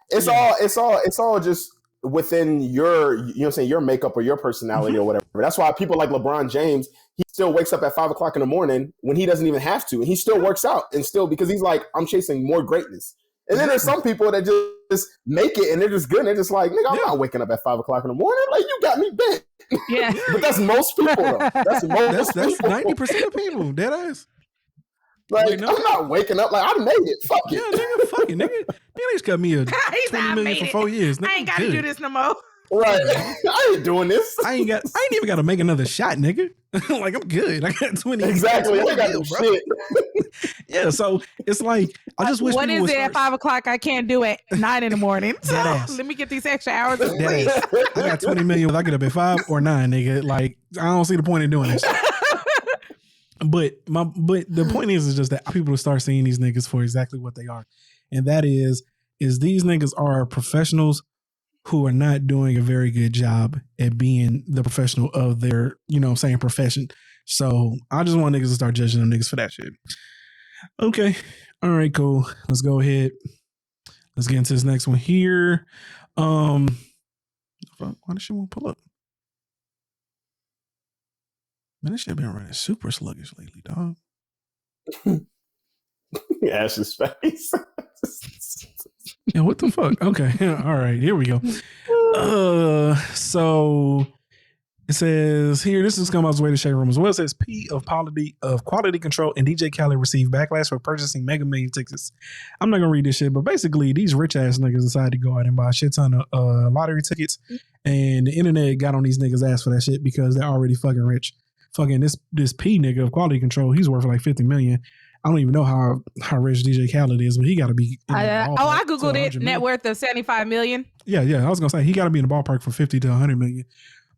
It's all just within your, your makeup or your personality or whatever. That's why people like LeBron James, he still wakes up at 5 o'clock in the morning when he doesn't even have to. And he still works out and still, because he's like, I'm chasing more greatness. And then there's some people that just make it and they're just good. And they're just like, nigga, I'm not waking up at 5 o'clock in the morning. Like, you got me bent. Yeah. But that's most people though. That's 90% of people. Dead ass. Like, I'm not waking up. Like, I made it. Fuck it. Yeah, nigga, fuck it, nigga. Nigga just cut me a $20 million for 4 years. Nigga, I ain't got to do this no more. Right. I ain't doing this. I ain't even got to make another shot, nigga. Like, I'm good. I got 20. Exactly. I ain't got no shit. Yeah, so it's like, I just wish what is it at 5 o'clock I can't do at 9 in the morning? So let me get these extra hours of sleep. I got 20 million whether I get up at 5 or 9, nigga. Like, I don't see the point in doing this. But the point is just that people will start seeing these niggas for exactly what they are. And that is these niggas are professionals who are not doing a very good job at being the professional of their, profession. So I just want niggas to start judging them niggas for that shit. Okay. All right, cool. Let's go ahead. Let's get into this next one here. Why does she want to pull up? Man, this shit been running super sluggish lately, dog. Ash's face. Yeah, what the fuck? Okay. All right, here we go. So it says here, this is coming out way to Shade Room as well. It says P of quality control and DJ Khaled received backlash for purchasing Mega Million tickets. I'm not gonna read this shit, but basically these rich ass niggas decided to go out and buy a shit ton of lottery tickets, and the internet got on these niggas' ass for that shit because they're already fucking rich. Fucking this P nigga of quality control, he's worth like 50 million. I don't even know how rich DJ Khaled is, but he got to be. I googled it. Net worth of 75 million. Yeah. I was gonna say he got to be in the ballpark for 50 to 100 million.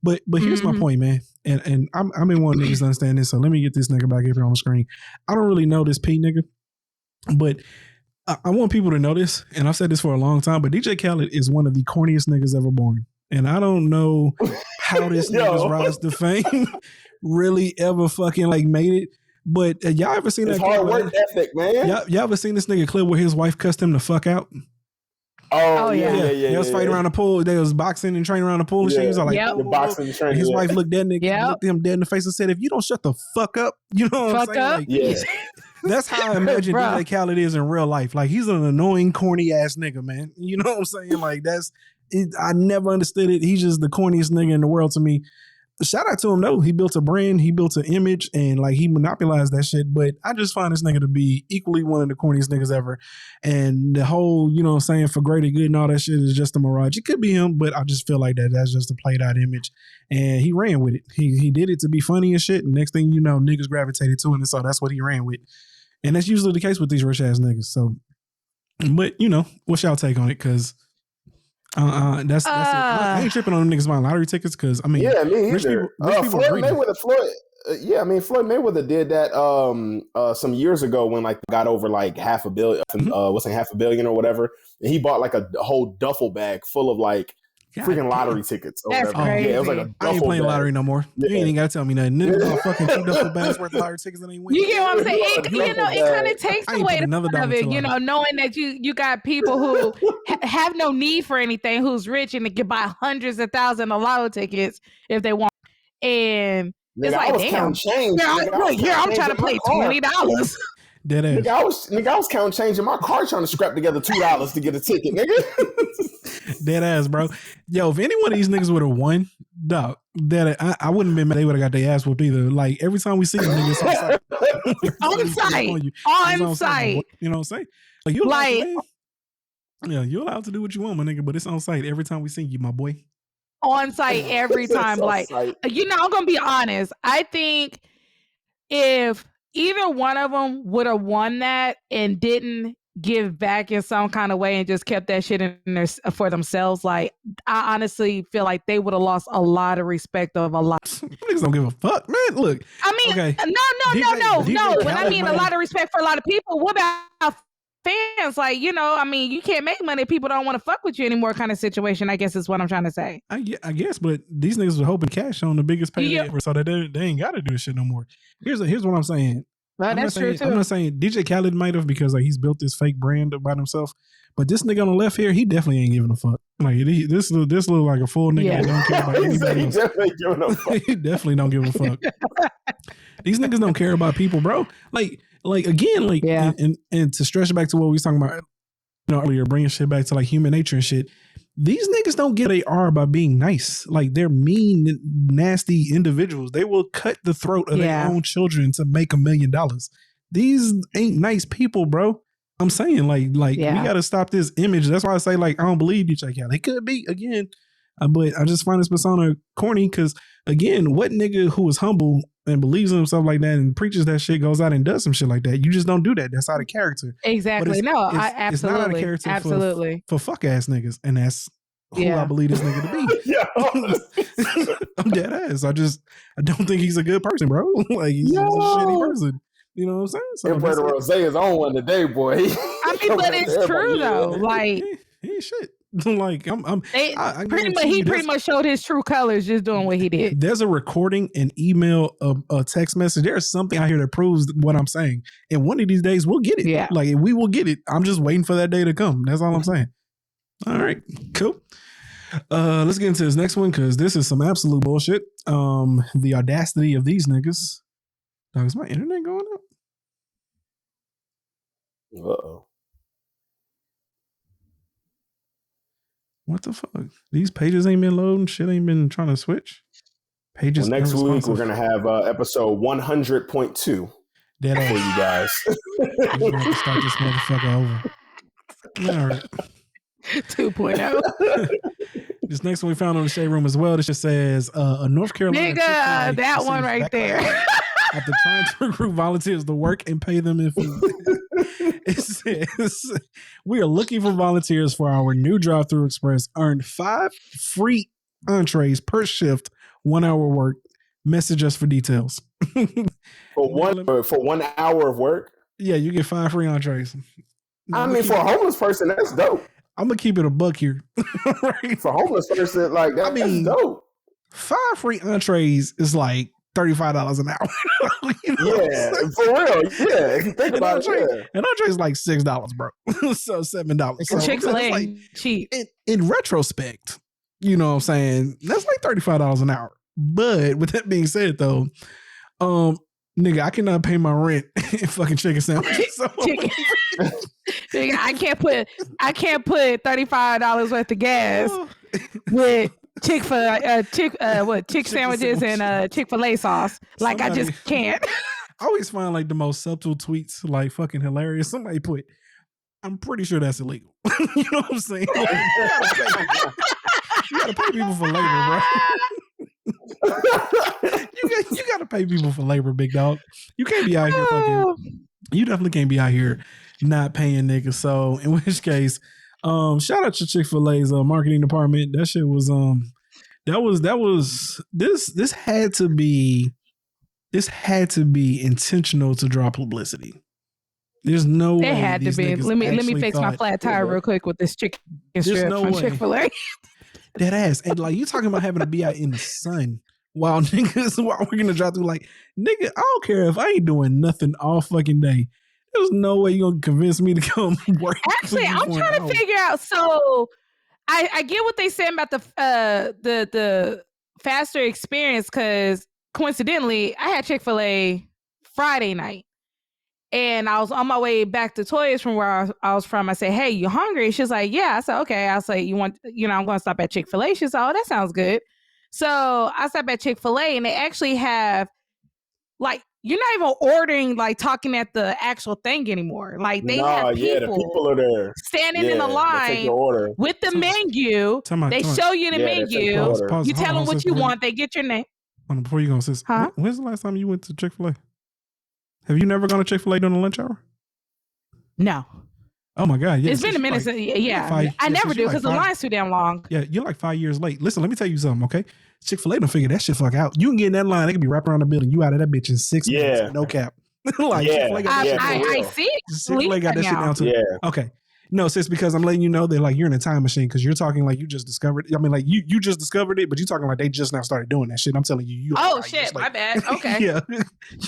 But here's my point, man. And I'm in one niggas to understand this. So let me get this nigga back here on the screen. I don't really know this P nigga, but I want people to know this. And I've said this for a long time. But DJ Khaled is one of the corniest niggas ever born. And I don't know how this nigga's rise to fame really ever fucking like made it. But y'all ever seen that hard work ethic, man? Y'all ever seen this nigga clip where his wife cussed him the fuck out? Oh yeah. They was fighting around the pool. They was boxing and training around the pool and shit. He was like, boxing and training. His wife looked that nigga, looked him dead in the face and said, "If you don't shut the fuck up, you know what I'm saying?" Like, that's how I imagine DJ Khaled is in real life. Like, he's an annoying, corny ass nigga, man. You know what I'm saying? Like, that's it. I never understood it. He's just the corniest nigga in the world to me. Shout out to him though. He built a brand, he built an image, and like he monopolized that shit. But I just find this nigga to be equally one of the corniest niggas ever. And the whole, you know what I'm saying, for greater good and all that shit is just a mirage. It could be him, but I just feel like that's just a played out image. And he ran with it. He did it to be funny and shit. And next thing you know, niggas gravitated to it. And so that's what he ran with. And that's usually the case with these rich ass niggas. So, but you know, what's y'all take on it? Cause that's it. I ain't tripping on them niggas buying lottery tickets because I mean, me rich either. people Floyd Yeah, I mean, Floyd Mayweather did that some years ago when like got over like $500 million, $500 million or whatever, and he bought like a whole duffel bag full of like freaking lottery tickets. Or That's whatever. crazy. Yeah, it was like a I ain't playing bag. lottery no more. Yeah. You ain't even gotta tell me nothing. Niggas bought fucking 2 duffel bags worth of lottery tickets and ain't win. You get what I'm saying? It kind of takes away the fun of it, knowing that you got people who have no need for anything, who's rich and they can buy hundreds of thousands of lotto tickets if they want. And it's like, damn. I'm trying to play $20. Dead ass. Nigga, I was counting change in my car trying to scrap together $2 to get a ticket, nigga. Dead ass, bro. Yo, if any one of these niggas would have won, dog, I wouldn't have been mad. They would have got their ass whooped either. Like every time we see them niggas on site. You know what I'm saying? Like you you're allowed to do what you want, my nigga, but it's on site every time we see you, my boy. On site every time. Like, I'm gonna be honest. I think if either one of them would have won that and didn't give back in some kind of way and just kept that shit in there for themselves, like I honestly feel like they would have lost a lot of respect of a lot. Niggas don't give a fuck, man. Look, I mean, okay. no. When I mean a lot of respect for a lot of people, what about fans? Like, I mean, you can't make money if people don't want to fuck with you anymore kind of situation, I guess is what I'm trying to say. I guess, but these niggas are hoping cash on the biggest payday ever, so that they ain't got to do this shit no more. Here's what I'm saying. Well, that's true too. I'm not saying DJ Khaled might have because like he's built this fake brand about himself, but this nigga on the left here, he definitely ain't giving a fuck. Like this look like a full nigga that don't care about anybody else. He definitely don't give a fuck. These niggas don't care about people, bro. Like again, like and to stretch it back to what we was talking about, earlier, bringing shit back to like human nature and shit. These niggas don't get they are by being nice. Like they're mean, nasty individuals. They will cut the throat of their own children to make $1 million. These ain't nice people, bro. I'm saying like we gotta stop this image. That's why I say like I don't believe DJ Khaled. It could be again, but I just find this persona corny because again, what nigga who is humble and believes in himself like that and preaches that shit goes out and does some shit like that? You just don't do that. That's out of character. Exactly. I absolutely. It's not out of character absolutely. For fuck ass niggas, and that's who I believe this nigga to be. I'm dead ass. I don't think he's a good person, bro. Like he's just a shitty person. You know what I'm saying? So Roberto Rose is on one today, boy. I mean, but it's true though. Like he ain't shit. Like I pretty much showed his true colors just doing what he did. There's a recording, an email, a text message. There's something out here that proves what I'm saying. And one of these days we'll get it. Yeah. Like we will get it. I'm just waiting for that day to come. That's all I'm saying. All right, cool. Let's get into this next one because this is some absolute bullshit. The audacity of these niggas. Dog, is my internet going up? Uh-oh. What the fuck? These pages ain't been loading. Shit ain't been trying to switch. Pages. Well, next week we're gonna have episode 100.2 for you guys. We're gonna have to start this motherfucker over. All right. 2.0. This next one we found on the Shade Room as well. This just says a North Carolina. Nigga, that one right there. After trying to recruit volunteers to work and pay them in food. It says, we are looking for volunteers for our new drive-thru express. Earn 5 free entrees per shift, 1 hour work. Message us for details. For 1 hour of work? Yeah, you get 5 free entrees. I mean, for a homeless person, that's dope. I'm gonna keep it a buck here. Right? For a homeless person, like that, that's dope. 5 free entrees is like $35 an hour. Yeah, for real. Yeah, if you think about it, an entree is like $6, bro. So $7. So Chick-fil-A like, cheap. In retrospect, you know what I'm saying? That's like $35 an hour. But with that being said, though, nigga, I cannot pay my rent in fucking chicken sandwiches. So. Nigga, I can't put $35 worth of gas with chick sandwiches and Chick-fil-A sauce. Like I just can't. I always find like the most subtle tweets like fucking hilarious. Somebody put, I'm pretty sure that's illegal. You know what I'm saying? Like, you gotta pay people for labor, bro. you gotta pay people for labor, big dog. You can't be out here fucking. You definitely can't be out here not paying niggas. So in which case, shout out to Chick-fil-A's marketing department. That shit was this had to be this had to be intentional to draw publicity. There's no way. It had to be. Let me fix my flat tire real quick with this chicken strip from Chick-fil-A. That ass. And like, you talking about having to be out in the sun while we're gonna drive through. Like, nigga, I don't care if I ain't doing nothing all fucking day. There's no way you're gonna convince me to come work. Actually, I'm trying to figure out. So I get what they saying about the faster experience, because coincidentally, I had Chick-fil-A Friday night. And I was on my way back to Toys from where I was from. I said, hey, you hungry? She's like, yeah. I said, okay. I said, I'm going to stop at Chick-fil-A. She said, oh, that sounds good. So I stopped at Chick-fil-A, and they actually have, like, you're not even ordering, like, talking at the actual thing anymore. Like, they have people, the people are there standing in the line with the menu. They show you the menu. You tell them what you want. They get your name. Before you go, sis, when's the last time you went to Chick-fil-A? Have you never gone to Chick-fil-A during the lunch hour? No. Oh my God. Yeah, it's been a minute. I never do because the line's too damn long. Yeah, you're like 5 years late. Listen, let me tell you something, okay? Chick-fil-A don't figure that shit fuck out. You can get in that line, they can be wrapped around the building. You out of that bitch in 6 minutes. No cap. Like, Chick-fil-A got I see. Chick-fil-A got that shit down too. Yeah. Okay. No, sis, because I'm letting you know that like you're in a time machine because you're talking like you just discovered it. I mean, like you just discovered it, but you're talking like they just now started doing that shit. I'm telling you. Shit, my bad. Okay. Yeah.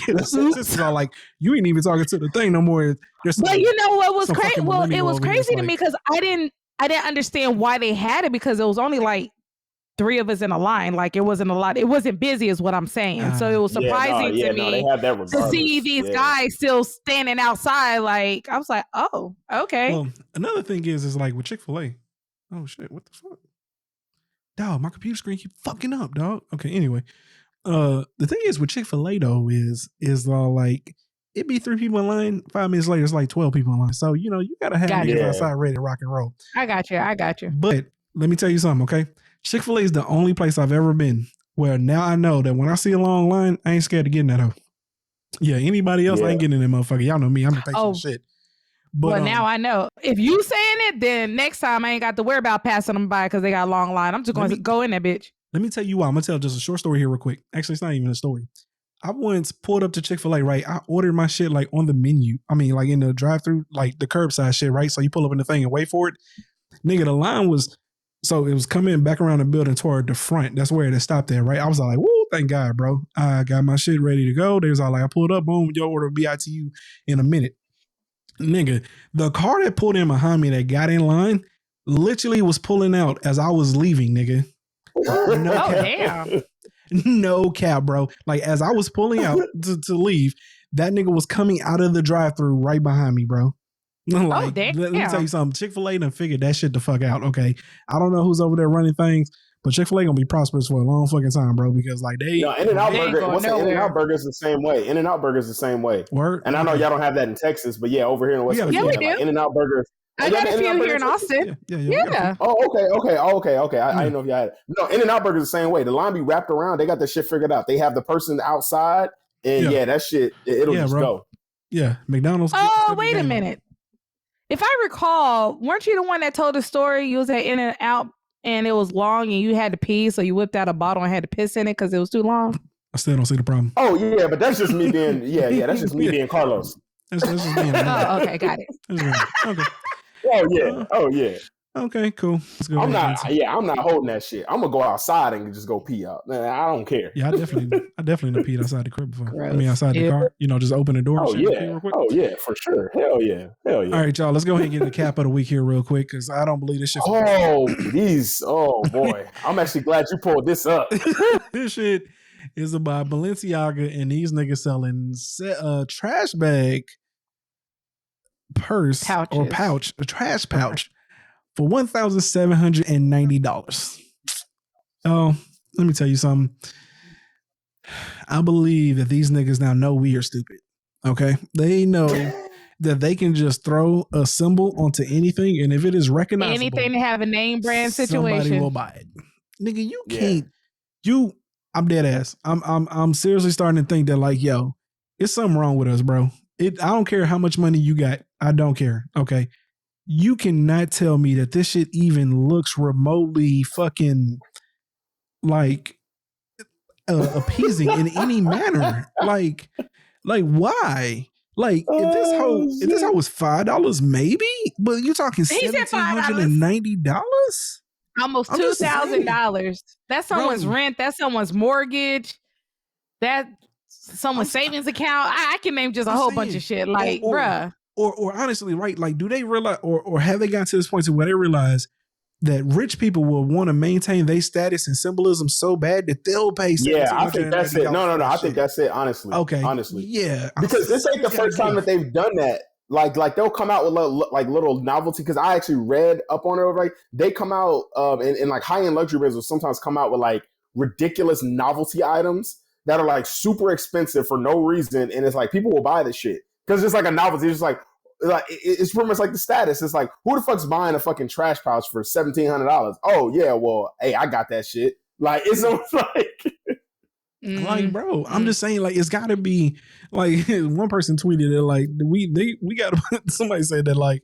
This is all like you ain't even talking to the thing no more. Well, you know what was crazy? Well, it was crazy to me because I didn't understand why they had it, because it was only like 3 of us in a line. Like, it wasn't a lot. It wasn't busy is what I'm saying. So it was surprising to me to see these guys still standing outside. Like, I was like, oh, okay. Well, another thing is like with Chick-fil-A. Oh shit, what the fuck? Dog, my computer screen keep fucking up, dog. Okay, anyway. The thing is with Chick-fil-A though is like it be 3 people in line, 5 minutes later it's like 12 people in line. So you gotta have niggas outside ready to rock and roll. I got you. But let me tell you something, okay? Chick-fil-A is the only place I've ever been where now I know that when I see a long line, I ain't scared to get in that hoe. Yeah, anybody else, I ain't getting in that motherfucker. Y'all know me, I'm impatient shit. But well, now I know. If you saying it, then next time I ain't got to worry about passing them by because they got a long line. I'm just going to go in there, bitch. Let me tell you why. I'm going to tell just a short story here real quick. Actually, it's not even a story. I once pulled up to Chick-fil-A, right? I ordered my shit like on the menu. I mean, like in the drive-thru, like the curbside shit, right? So you pull up in the thing and wait for it. Nigga, the line was... So it was coming back around the building toward the front. That's where it stopped there, right? I was all like, woo, thank God, bro. I got my shit ready to go. They was all like, I pulled up, boom, your order will be out to you in a minute. Nigga, the car that pulled in behind me that got in line literally was pulling out as I was leaving, nigga. No cap. Damn. No cap, bro. Like as I was pulling out to leave, that nigga was coming out of the drive-thru right behind me, bro. Like, damn. Let me tell you something. Chick-fil-A done figured that shit the fuck out. Okay, I don't know who's over there running things, but Chick-fil-A gonna be prosperous for a long fucking time, bro. Because like they, In-N-Out Burger is the same way. In-N-Out Burger is the same way. Word. And I know y'all don't have that in Texas, but yeah, over here in West Virginia, we do. Like In-N-Out Burger. I got a few here in Austin. Yeah. Oh, okay. I didn't know if y'all had it. No, In-N-Out Burger is the same way. The line be wrapped around. They got that shit figured out. They have the person outside, and that shit it'll just go. Yeah, McDonald's. Oh, wait a minute. If I recall, weren't you the one that told the story? You was at In-N-Out and it was long and you had to pee, so you whipped out a bottle and had to piss in it because it was too long? I still don't see the problem. Oh, yeah, but that's just me being, that's just me being Carlos. That's just being okay, got it. Okay. Oh, yeah. Okay, cool. I'm not holding that shit. I'm gonna go outside and just go pee out. Man, I don't care. Yeah, I definitely done peed outside the crib before. Gross. I mean, outside the car. Just open the door. Oh yeah, for sure. Hell yeah. All right, y'all. Let's go ahead and get the cap of the week here real quick because I don't believe this shit. Oh boy, I'm actually glad you pulled this up. This shit is about Balenciaga and these niggas selling trash bag purse or pouch, a trash pouch. For $1,790. Oh, let me tell you something. I believe that these niggas now know we are stupid. Okay? They know that they can just throw a symbol onto anything, and if it is recognizable, anything to have a name brand situation, somebody will buy it. Nigga, you can't. I'm dead ass. I'm seriously starting to think that like, yo, it's something wrong with us, bro. I don't care how much money you got. I don't care. Okay. You cannot tell me that this shit even looks remotely fucking like appeasing in any manner. Like why? Like if this hoe was $5 maybe, but you're talking $1,790. Almost $2,000. That's someone's rent. That's someone's mortgage. That's someone's savings account. I can name just a whole bunch of shit. Like, bruh. Or honestly, right? Like, do they realize, or have they gotten to this point to where they realize that rich people will want to maintain their status and symbolism so bad that they'll pay? Yeah, I think that's it. No. I think that's it. Honestly, okay. Honestly, yeah, because this ain't the first time that they've done that. Like they'll come out with little novelty. Because I actually read up on it. Like they come out in like high end luxury brands will sometimes come out with like ridiculous novelty items that are like super expensive for no reason, and it's like people will buy this shit because it's like a novelty. It's just like it's pretty much like the status. It's like, who the fuck's buying a fucking trash pouch for $1,700? Oh yeah, well, hey, I got that shit. Like it's almost like. Like, bro, I'm just saying, like, it's gotta be like one person tweeted it, like we gotta. Somebody said that, like,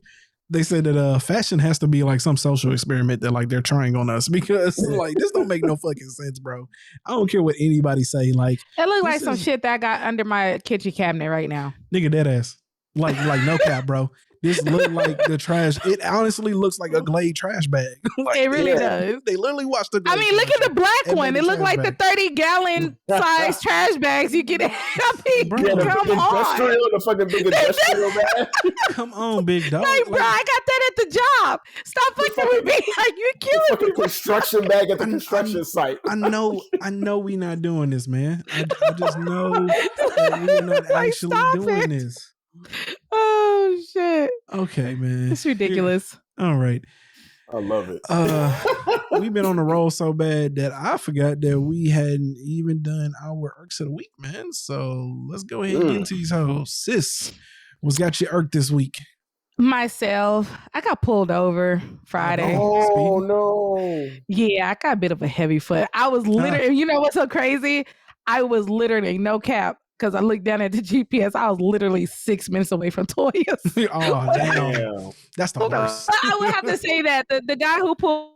they said that fashion has to be like some social experiment that like they're trying on us, because like this don't make no fucking sense, bro. I don't care what anybody say. Like, it look like some shit that I got under my kitchen cabinet right now. Nigga, dead ass. Like no cap, bro. This look like the trash. It honestly looks like a Glade trash bag. Like, it really does. They literally watched the Glade. I mean, look at the black one. It looked like the 30-gallon size trash bags you get. I mean, bro, come on. The fucking big industrial bag. Come on, big dog. Like, bro, I got that at the job. Stop fucking with me. Like, you're killing me. Construction bag at the construction site. I know we not doing this, man. I just know that we're not actually doing this. Oh shit. Okay, man. It's ridiculous. All right. I love it. We've been on the roll so bad that I forgot that we hadn't even done our irks of the week, man. So let's go ahead and get into these hoes. Sis, what's got you irked this week? Myself. I got pulled over Friday. Oh no. Yeah, I got a bit of a heavy foot. I was literally, you know what's so crazy? I was literally, no cap, because I looked down at the GPS. I was literally 6 minutes away from Toya's. Oh, damn. That's the worst. I would have to say that the guy who pulled,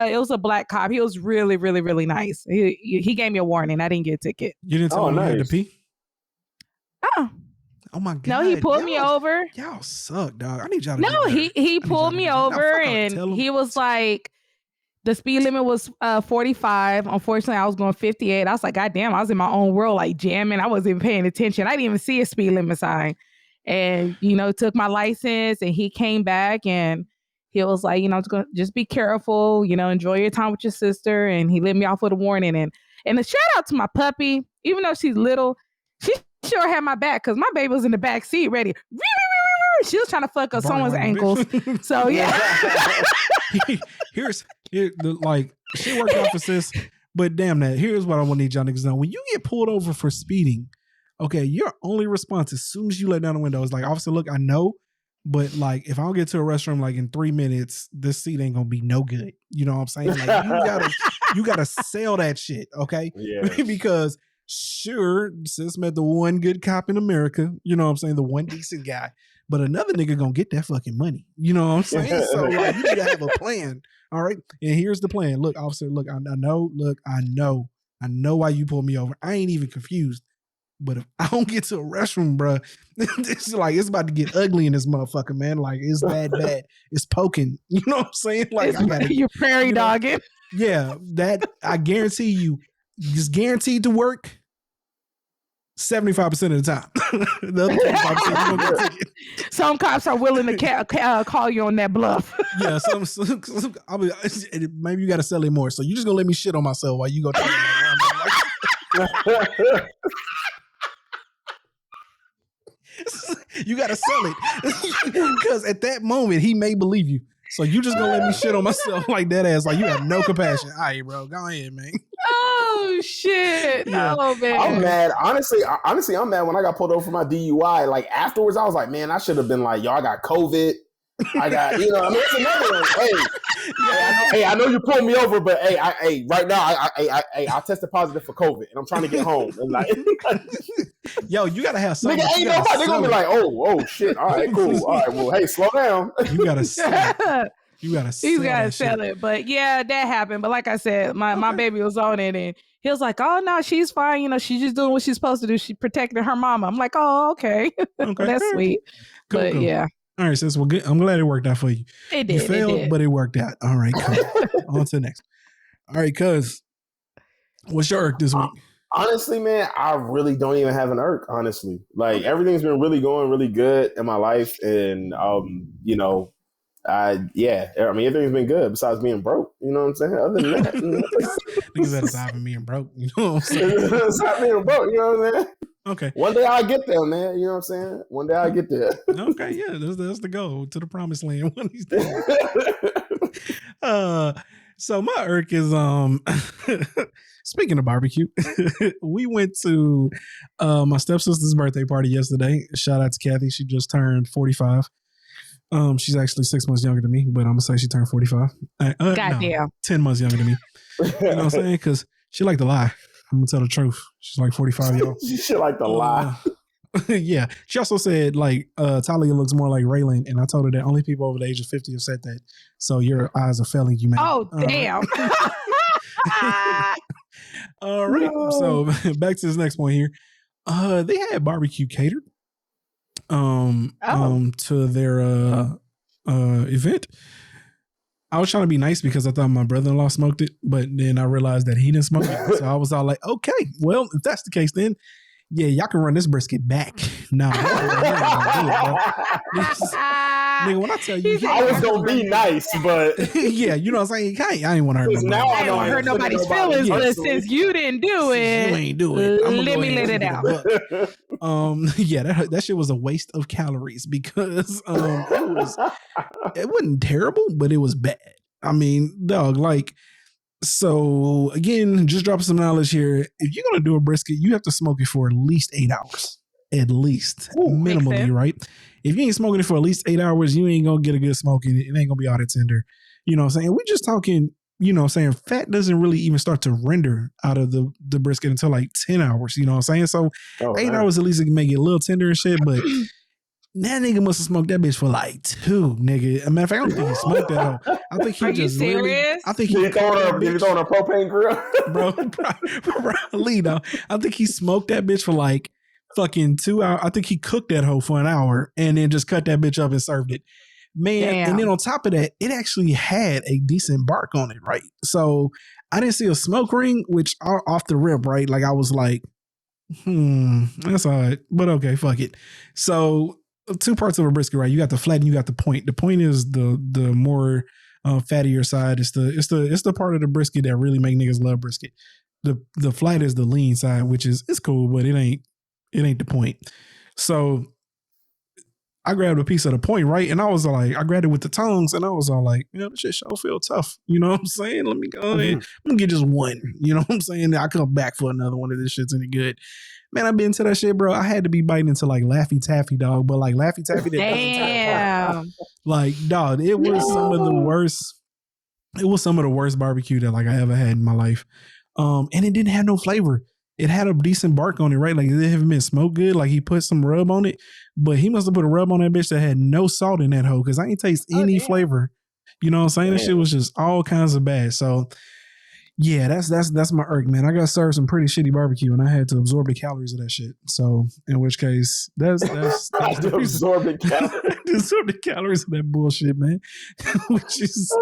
it was a black cop. He was really, really, really nice. He gave me a warning. I didn't get a ticket. You didn't tell him you had to pee? Oh my God. No, he pulled me over. Y'all suck, dog. I need y'all to No, he pulled me over and he was like, the speed limit was 45. Unfortunately, I was going 58. I was like, God damn, I was in my own world, like jamming. I wasn't even paying attention. I didn't even see a speed limit sign. And, took my license and he came back and he was like, just be careful, enjoy your time with your sister. And he let me off with a warning. And a shout out to my puppy, even though she's little, she sure had my back because my baby was in the back seat ready. She was trying to fuck up someone's ankles. So yeah. Like, she worked out for sis, but damn that. Here's what I want to need y'all niggas to know. When you get pulled over for speeding, okay, your only response as soon as you let down the window is like, officer, look, I know, but like, if I don't get to a restroom like in 3 minutes, this seat ain't gonna be no good. You know what I'm saying? Like, you gotta sell that shit, okay? Yeah. Because sure, sis met the one good cop in America, you know what I'm saying? The one decent guy. But another nigga gonna get that fucking money. You know what I'm saying? So like, you gotta have a plan. All right. And here's the plan. Look, officer, look, I know why you pulled me over. I ain't even confused. But if I don't get to a restroom, bro, it's about to get ugly in this motherfucker, man. Like, it's bad. It's poking. You know what I'm saying? Like, you're prairie dogging. Yeah, that I guarantee you, just guaranteed to work 75% of the time. The other 25% you don't get a ticket. Some cops are willing to call you on that bluff. Yeah, maybe you got to sell it more. So you just gonna let me shit on myself while you go try to you got to sell it because at that moment he may believe you. So you just gonna let me shit on myself like that ass, like you have no compassion. All right, bro, go ahead, man. Oh shit! Yeah. Oh man, I'm mad. Honestly, I'm mad when I got pulled over for my DUI. Like afterwards, I was like, man, I should have been like, yo, I got COVID. I got, it's another one. Hey, I know you pulled me over, but right now, I tested positive for COVID, and I'm trying to get home. And like, yo, you gotta have something. Nigga, ain't nobody. They're gonna be like, oh shit. All right, cool. All right, well, hey, slow down. You gotta sell it. You gotta sell it. But yeah, that happened. But like I said, my baby was on it, and He was like, oh, no, she's fine. You know, she's just doing what she's supposed to do. She's protecting her mama. I'm like, oh, okay. That's sweet. Cool, but cool. yeah. All right, sis. Well, good. I'm glad it worked out for you. It did. You failed, but it worked out. All right, cool. On to the next. All right, cuz. What's your irk this week? Honestly, man, I really don't even have an irk, honestly. Like, everything's been really going really good in my life. And, you know, everything's been good besides being broke. You know what I'm saying? Other than that, niggas at aside from being broke. You know what I'm saying? Aside being broke, you know what I'm saying? Okay. One day I'll get there, man. You know what I'm saying? One day I'll get there. Okay, yeah, that's the goal, to the promised land one of these days. So my irk is speaking of barbecue, we went to my stepsister's birthday party yesterday. Shout out to Kathy. She just turned 45. She's actually 6 months younger than me, but I'm gonna say she turned 45. Goddamn. No, 10 months younger than me. You know what I'm saying? Because she like to lie. I'm gonna tell the truth. She's like 45, y'all. She like to lie. Yeah. She also said like Talia looks more like Raylan, and I told her that only people over the age of 50 have said that. So your eyes are failing you, man. Oh, damn. All right. No. So back to this next point here. They had barbecue catered to their event. I was trying to be nice because I thought my brother-in-law smoked it, but then I realized that he didn't smoke it. So I was all like, okay, well, if that's the case, then yeah, y'all can run this brisket back. No, nigga, when I tell you, I was gonna be nice, but yeah, you know what I'm saying? I ain't want to hurt nobody. Now I don't hurt nobody's feelings, but since you didn't do it, you ain't do it. Let me let it out. Yeah, that shit was a waste of calories because it wasn't terrible, but it was bad. I mean, dog, like. So again, just dropping some knowledge here. If you're gonna do a brisket, you have to smoke it for at least 8 hours. At least. Minimally, right? If you ain't smoking it for at least 8 hours, you ain't gonna get a good smoke in it. It ain't gonna be all that tender. You know what I'm saying? We're just talking, you know what I'm saying, fat doesn't really even start to render out of the brisket until like 10 hours. You know what I'm saying? So 8 hours at least it can make it a little tender and shit, but that nigga must have smoked that bitch for like 2, nigga. As a matter of fact, I don't think he smoked that hoe. I think he just serious? I think he throwing a propane grill, bro. I think he smoked that bitch for like fucking 2 hours. I think he cooked that hoe for an hour and then just cut that bitch up and served it. Man, damn. And then on top of that, it actually had a decent bark on it, right? So I didn't see a smoke ring, which off the rip, right? Like I was like, that's all right, but okay, fuck it. So 2 parts of a brisket, right? You got the flat and you got the point. The point is the more fattier side. It's the part of the brisket that really make niggas love brisket. The flat is the lean side, which is it's cool, but it ain't the point. So I grabbed a piece of the point, right? And I was like, I grabbed it with the tongs, and I was all like, you know, this shit sure feel tough. You know what I'm saying? Let me go ahead. I'm gonna get just one. You know what I'm saying? I come back for another one if this shit's any good. Man, I've been to that shit, bro. I had to be biting into like Laffy Taffy, dog. But like Laffy Taffy, damn. Like, dog, it was some of the worst. It was some of the worst barbecue that like I ever had in my life. And it didn't have no flavor. It had a decent bark on it, right? Like it haven't been smoked good. Like he put some rub on it, but he must have put a rub on that bitch that had no salt in that hoe because I ain't taste any flavor. You know what I'm saying? That shit was just all kinds of bad. So yeah, that's my irk, man. I got served some pretty shitty barbecue and I had to absorb the calories of that shit. So in which case, that's absorb the calories. Absorb the calories of that bullshit, man. Which is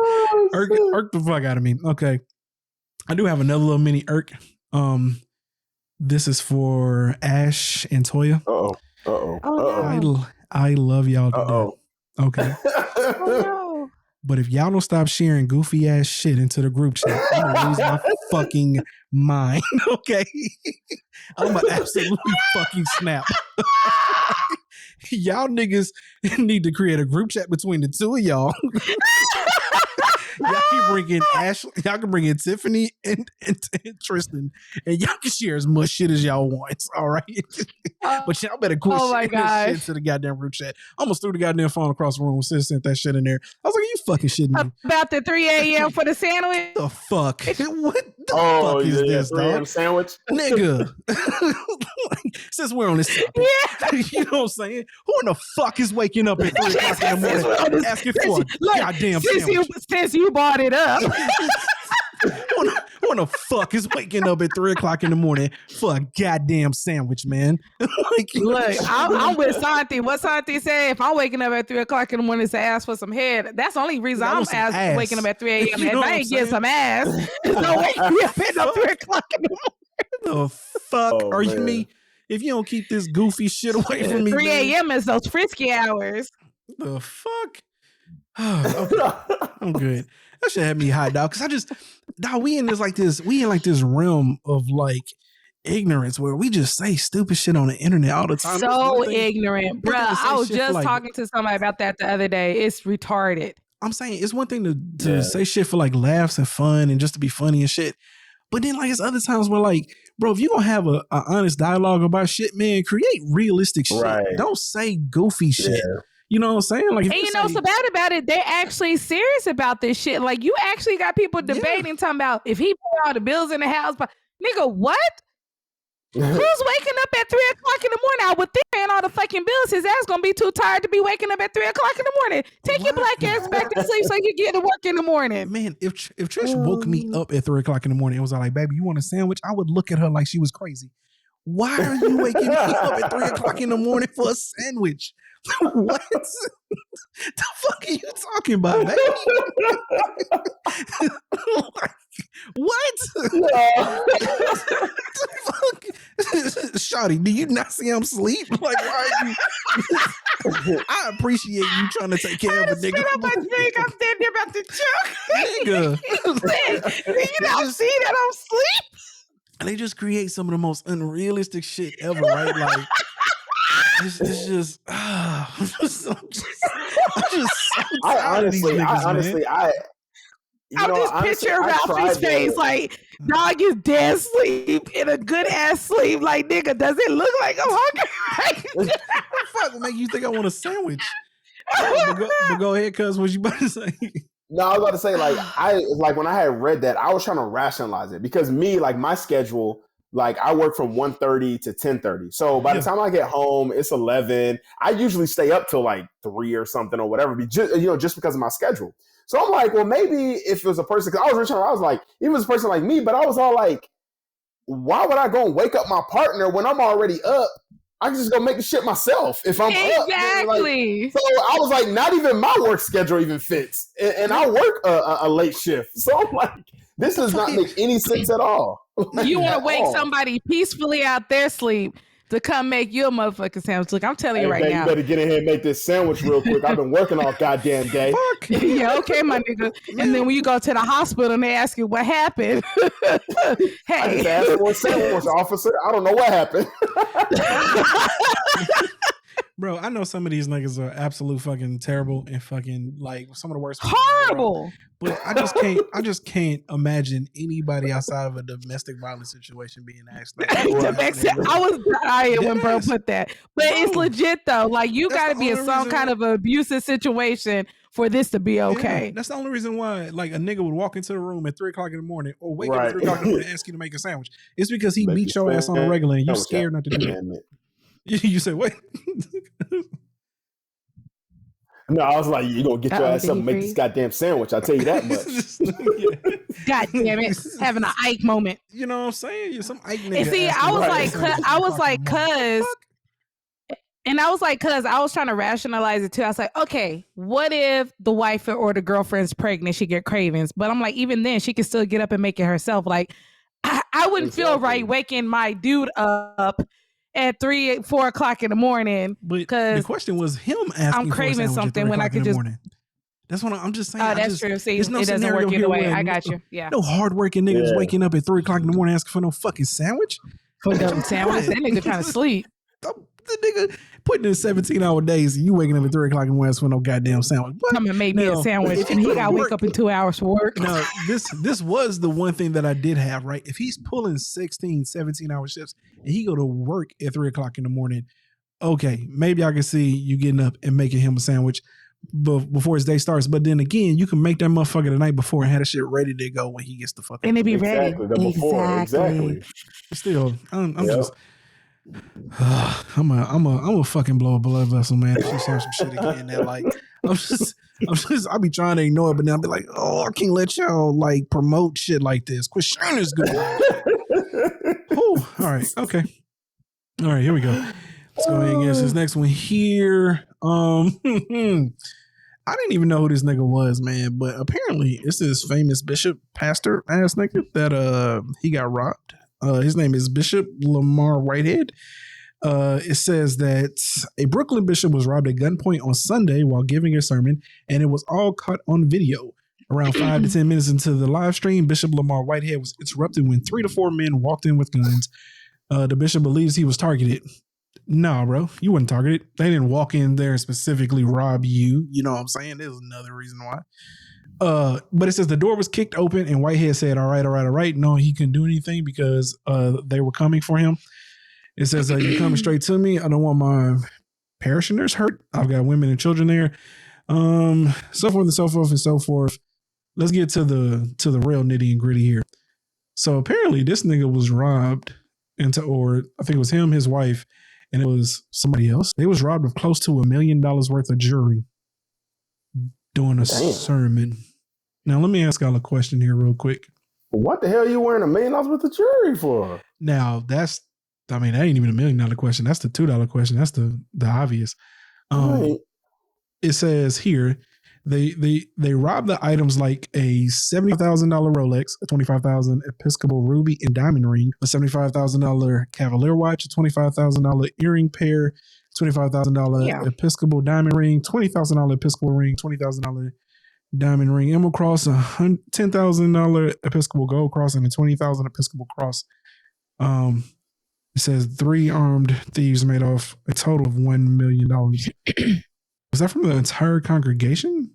irk the fuck out of me. Okay. I do have another little mini irk. This is for Ash and Toya. I love y'all to death. Okay. But if y'all don't stop sharing goofy ass shit into the group chat, I'm gonna lose my fucking mind. Okay. I'm gonna absolutely fucking snap. Y'all niggas need to create a group chat between the two of y'all. Y'all can bring in Ashley. Y'all can bring in Tiffany and Tristan, and y'all can share as much shit as y'all want. All right, but y'all better quit sharing this shit to the goddamn group chat. I almost threw the goddamn phone across the room. Sis sent that shit in there. I was like, "You fucking shitting me about the 3 a.m. for the sandwich? The fuck? What the fuck is this, dog? Sandwich, nigga." Since we're on this topic, you know what I'm saying? Who in the fuck is waking up at 3 o'clock in the morning asking for a goddamn sandwich? Since you brought it up. Who the fuck is waking up at 3 o'clock in the morning for a goddamn sandwich, man? Look, I'm with Santi. What Santi said, if I'm waking up at 3 o'clock in the morning to ask for some head, that's the only reason I'm waking up at 3 a.m. If I ain't getting some ass, don't wake me up at 3 o'clock in the morning. The fuck are you me? If you don't keep this goofy shit away from me, 3 a.m. is those frisky hours. The fuck? Okay. I'm good. That shit had me hot, dog. Cause we in this realm of like ignorance where we just say stupid shit on the internet all the time. So ignorant, bro. I was just talking to somebody about that the other day. It's retarded. I'm saying it's one thing to say shit for like laughs and fun and just to be funny and shit. But then like it's other times where like, bro, if you gonna have a honest dialogue about shit, man, create realistic shit. Right. Don't say goofy shit. Yeah. You know what I'm saying? Like, and you know what's bad about it? They're actually serious about this shit. Like, you actually got people debating, talking about if he put all the bills in the house, but nigga, what? Who's waking up at 3 o'clock in the morning? I would think paying all the fucking bills, his ass gonna be too tired to be waking up at 3 o'clock in the morning. Take your black ass back to sleep so you get to work in the morning. Man, if Trish woke me up at 3 o'clock in the morning and was like, baby, you want a sandwich? I would look at her like she was crazy. Why are you waking me up at 3 o'clock in the morning for a sandwich? What? The fuck are you talking about, baby? What? The fuck? Shawty, do you not see I'm asleep? Like, why are you? I appreciate you trying to take care of a nigga. I'm standing there about to choke. Nigga. Do you not see that I'm asleep? And they just create some of the most unrealistic shit ever, right? Like, it's just, I'm just so tired of these niggas, I'm just picturing Ralphie's face, like, dog is dead asleep in a good ass sleep. Like, nigga, does it look like I'm hungry? What the fuck would make you think I want a sandwich? But go ahead, cuz, what you about to say? No, I was about to say, like when I had read that, I was trying to rationalize it because my schedule, like I work from 1:30 to 10:30. So by the time I get home, it's 11. I usually stay up till like 3 or something or whatever, just because of my schedule. So I'm like, well, maybe if it was a person, because I was like, even if it was a person like me, but I was all like, why would I go and wake up my partner when I'm already up? I can just go make the shit myself if I'm up. Exactly. So I was like, not even my work schedule even fits. And I work a late shift. So I'm like, this does not make any sense at all. You want to wake somebody peacefully out their sleep to come make you a motherfucking sandwich. Look, I'm telling you right now. You better get in here and make this sandwich real quick. I've been working all goddamn day. Yeah, okay, my nigga. And then when you go to the hospital and they ask you what happened. Hey. I just asked for a sandwich, officer. I don't know what happened. Bro, I know some of these niggas are absolute fucking terrible and fucking like some of the worst. Horrible. But I just can't imagine anybody outside of a domestic violence situation being asked. Like, I was dying when bro put that. But it's legit though. Like you gotta be in some kind of abusive situation for this to be okay. Yeah, that's the only reason why like a nigga would walk into the room at 3 o'clock in the morning or wake up at 3 o'clock in the morning and ask you to make a sandwich. It's because he beat your ass on a regular and you're scared not to do that. You say, wait. No, I was like, you gonna get your ass up and make this goddamn sandwich. I'll tell you that much. God damn it. Having an Ike moment. You know what I'm saying? You're some Ike nigga. And see, I was trying to rationalize it too. I was like, okay, what if the wife or the girlfriend's pregnant, she get cravings? But I'm like, even then, she can still get up and make it herself. Like, I wouldn't feel right waking my dude up at 3, 4 o'clock in the morning. Because the question was him asking I'm craving for something when I could just. That's what I'm just saying. Oh, that's true. See, it doesn't work either way. I got you. Yeah. No hardworking niggas waking up at 3 o'clock in the morning asking for no fucking sandwich. For no sandwich? That nigga trying to sleep. The nigga putting in 17-hour days and you waking up at 3 o'clock in the morning asking for no goddamn sandwich. Come and make me a sandwich and he got to wake up in 2 hours for work. No, this was the one thing that I did have, right? If he's pulling 16, 17-hour shifts and he go to work at 3 o'clock in the morning, okay, maybe I can see you getting up and making him a sandwich before his day starts. But then again, you can make that motherfucker the night before and have that shit ready to go when he gets the fuck. And it be ready. Exactly. Still, I'm just. I'm a fucking blow a blood vessel, man. If she says some shit again, that like I be trying to ignore it, but then I'll be like, oh, I can't let y'all like promote shit like this. Quit sharing this good. All right. Okay. All right. Here we go. Let's go ahead and get this next one here. I didn't even know who this nigga was, man, but apparently it's this famous bishop pastor ass nigga that he got robbed. His name is Bishop Lamar Whitehead. It says that a Brooklyn bishop was robbed at gunpoint on Sunday while giving a sermon, and it was all caught on video. Around 5 to 10 minutes into the live stream, Bishop Lamar Whitehead was interrupted when 3 to 4 men walked in with guns. The bishop believes he was targeted. No, bro, you weren't targeted. They didn't walk in there and specifically rob you. You know what I'm saying? There's another reason why. But it says the door was kicked open and Whitehead said, all right. No, he couldn't do anything because they were coming for him. It says, you're coming straight to me. I don't want my parishioners hurt. I've got women and children there. So forth and so forth and so forth. Let's get to the real nitty and gritty here. So apparently this nigga was robbed or I think it was him, his wife, and it was somebody else. They was robbed of close to $1 million worth of jewelry doing a sermon. Now, let me ask y'all a question here real quick. What the hell are you wearing $1 million worth of jewelry for? Now, that ain't even $1 million question. That's the $2 question. That's the obvious. Right. It says here, they robbed the items like a $75,000 Rolex, a $25,000 Episcopal ruby and diamond ring, a $75,000 Cavalier watch, a $25,000 earring pair, $25,000 Episcopal diamond ring, $20,000 Episcopal ring, $20,000 diamond ring, emerald cross, a $10,000 Episcopal gold cross, and a $20,000 Episcopal cross. It says 3 armed thieves made off a total of $1 million. Was that from the entire congregation?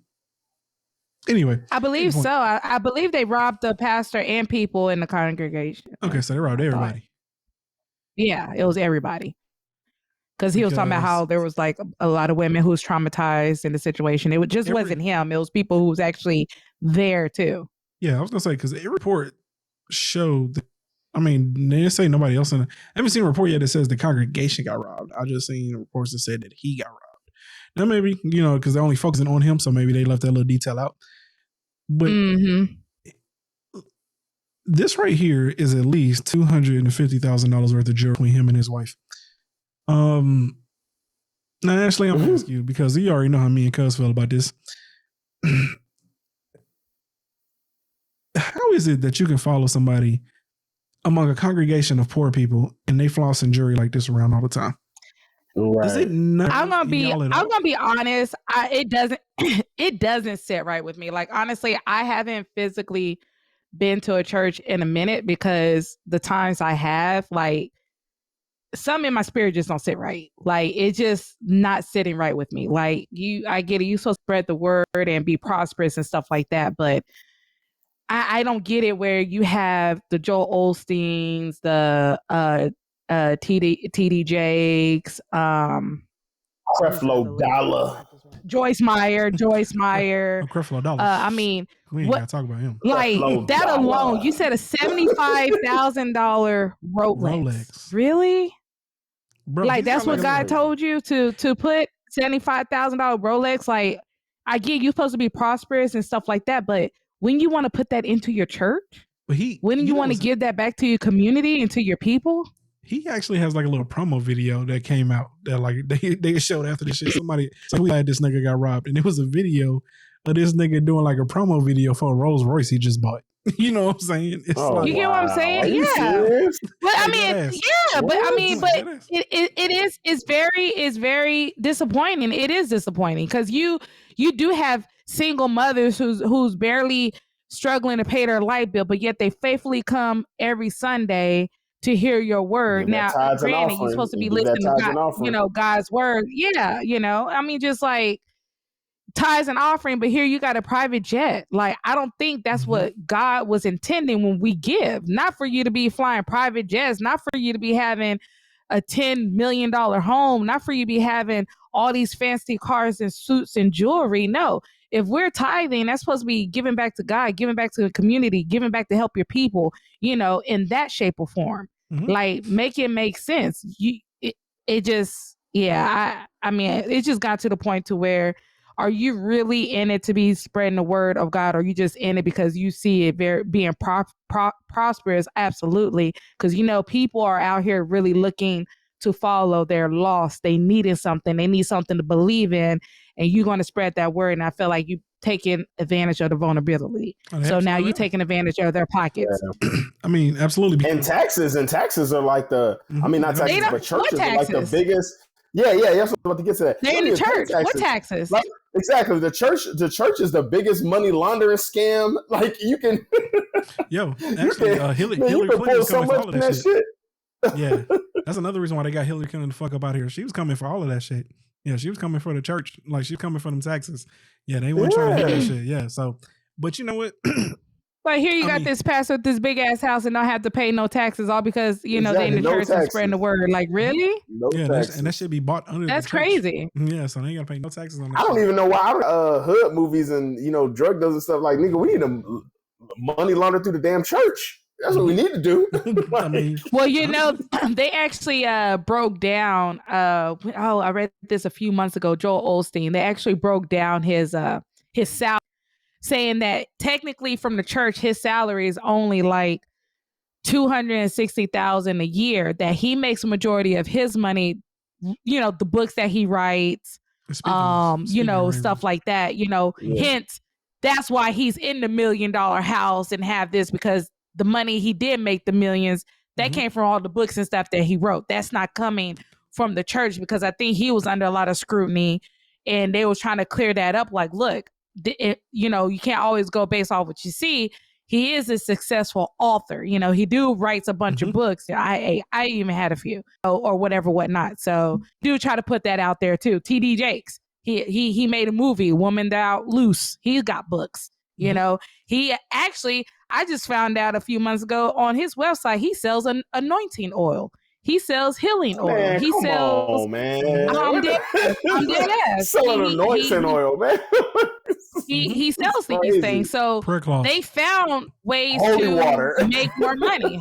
Anyway. I believe so. I believe they robbed the pastor and people in the congregation. Okay, so they robbed everybody. Yeah, it was everybody. Because he was talking about how there was like a lot of women who was traumatized in the situation. It just wasn't him. It was people who was actually there too. Yeah, I was going to say, because every report showed that, I mean, they didn't say nobody else. I haven't seen a report yet that says the congregation got robbed. I just seen reports that said that he got robbed. Now maybe, because they're only focusing on him, so maybe they left that little detail out. But this right here is at least $250,000 worth of jewelry between him and his wife. Now, Ashley, I'm going to ask you, because you already know how me and Cuz feel about this. How is it that you can follow somebody among a congregation of poor people and they flossing jewelry like this around all the time? Right. I'm gonna be honest. It doesn't sit right with me. Like, honestly, I haven't physically been to a church in a minute because the times I have, like, some in my spirit just don't sit right. Like, it's just not sitting right with me. Like, I get it. You supposed to spread the word and be prosperous and stuff like that, but I don't get it where you have the Joel Osteens, the TD Jakes, Creflo Dollar, Joyce Meyer. Creflo Dollar. I mean, we ain't gotta talk about him. Like Creflo that Dollar. alone, you said a $75,000 Rolex. Really? Bro, like that's what God told you to put $75,000 Rolex? Like, I get you supposed to be prosperous and stuff like that, but when you want to put that into your church, when you want to give that back to your community and to your people. He actually has like a little promo video that came out that like they showed after this shit. Somebody glad this nigga got robbed, and it was a video of this nigga doing like a promo video for a Rolls Royce he just bought. You know what I'm saying? It's you get what I'm saying? Yeah. But I mean, it's very disappointing. It is disappointing because you do have single mothers who's barely struggling to pay their light bill, but yet they faithfully come every Sunday to hear your word. Now, granted, you're supposed to be listening to God, God's word. Yeah, I mean, just like tithes and offering, but here you got a private jet. Like, I don't think that's what God was intending when we give. Not for you to be flying private jets, not for you to be having a $10 million home, not for you to be having all these fancy cars and suits and jewelry. No. If we're tithing, that's supposed to be giving back to God, giving back to the community, giving back to help your people, in that shape or form. Like, make it make sense. It just got to the point to where are you really in it to be spreading the word of God? Or are you just in it because you see it being prosperous? Absolutely. Because, people are out here really looking to follow. They're lost. They needed something. They need something to believe in. And you're going to spread that word. And I feel like you taking advantage of the vulnerability. So now you're taking advantage of their pockets. Yeah. I mean, absolutely. And taxes are like the, I mean, not taxes, but churches are like the biggest. Yeah. That's what I'm about to get to that. They're in the church. What taxes? Like, exactly. The church is the biggest money laundering scam. Like you can. Yo, actually, Hillary Clinton's coming for all of that shit. Yeah, that's another reason why they got Hillary Clinton the fuck up out here. She was coming for all of that shit. Yeah, she was coming for the church. Like, she was coming for them taxes. Yeah, they weren't trying to hit that shit. Yeah, so, but you know what? Like, here you got this pastor with this big ass house and don't have to pay no taxes, all because, they in the church and spreading the word. Like, really? And that should be bought under That's the church. Crazy. Yeah, so they ain't got to pay no taxes on that. I don't even know why hood movies and, drug dealers and stuff, like, nigga, we need to money launder through the damn church. That's what we need to do. I mean, well, they actually broke down. I read this a few months ago. Joel Osteen. They actually broke down his salary, saying that technically from the church, his salary is only like $260,000 a year. That he makes a majority of his money. The books that he writes. Stuff like that. Hence that's why he's in the $1 million house and have this, because the money he did make, the millions, that came from all the books and stuff that he wrote. That's not coming from the church, because I think he was under a lot of scrutiny and they was trying to clear that up. Like, look, you can't always go based off what you see. He is a successful author. He writes a bunch of books. I even had a few or whatever, whatnot. So do try to put that out there too. TD Jakes, he made a movie, Woman Thou Loose. He's got books. He actually, I just found out a few months ago on his website, he sells an anointing oil. He sells healing oil. Man, he sells. On, man. I'm dead ass. Selling anointing oil, man. he sells these things. So they found ways to make more money.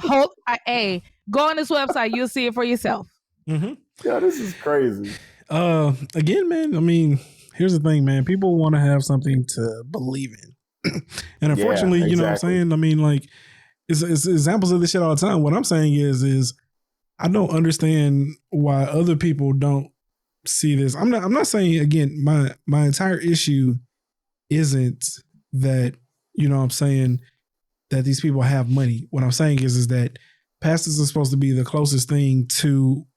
Go on this website. You'll see it for yourself. Mm-hmm. Yeah, this is crazy. Again, man, I mean, here's the thing, man. People want to have something to believe in. And unfortunately, you know what I'm saying? I mean, like, it's examples of this shit all the time. What I'm saying is I don't understand why other people don't see this. I'm not saying, again, my entire issue isn't that, you know what I'm saying, that these people have money. What I'm saying is that pastors are supposed to be the closest thing to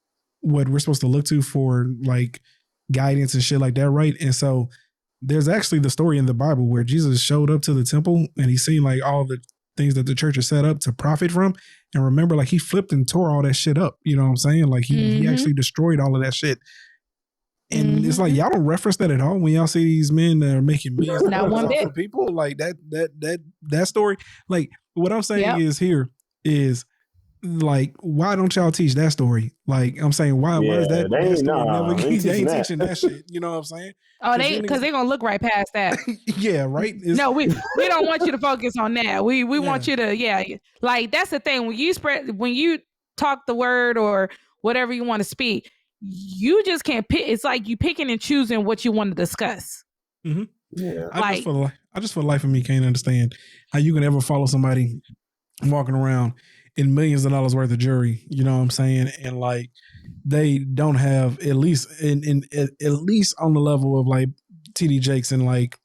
what we're supposed to look to for, like, guidance and shit like that, right? And so there's actually the story in the Bible where Jesus showed up to the temple and he seen like all the things that the church is set up to profit from. And remember, like, he flipped and tore all that shit up. You know what I'm saying? Like, he actually destroyed all of that shit. And it's like, y'all don't reference that at all when y'all see these men that are making millions not one bit. People like that story. Like, what I'm saying is like, why don't y'all teach that story? Like, I'm saying, why is that story they ain't teaching that shit? You know what I'm saying? Oh, because they're gonna look right past that. Yeah, right. No, we don't want you to focus on that. We want you to like, that's the thing. When you talk the word or whatever you want to speak, you just can't pick. It's like you picking and choosing what you want to discuss. Mm-hmm. Yeah, I just for the life of me can't understand how you can ever follow somebody walking around in millions of dollars worth of jewelry, you know what I'm saying? And like, they don't have, at least at least on the level of like TD Jakes and like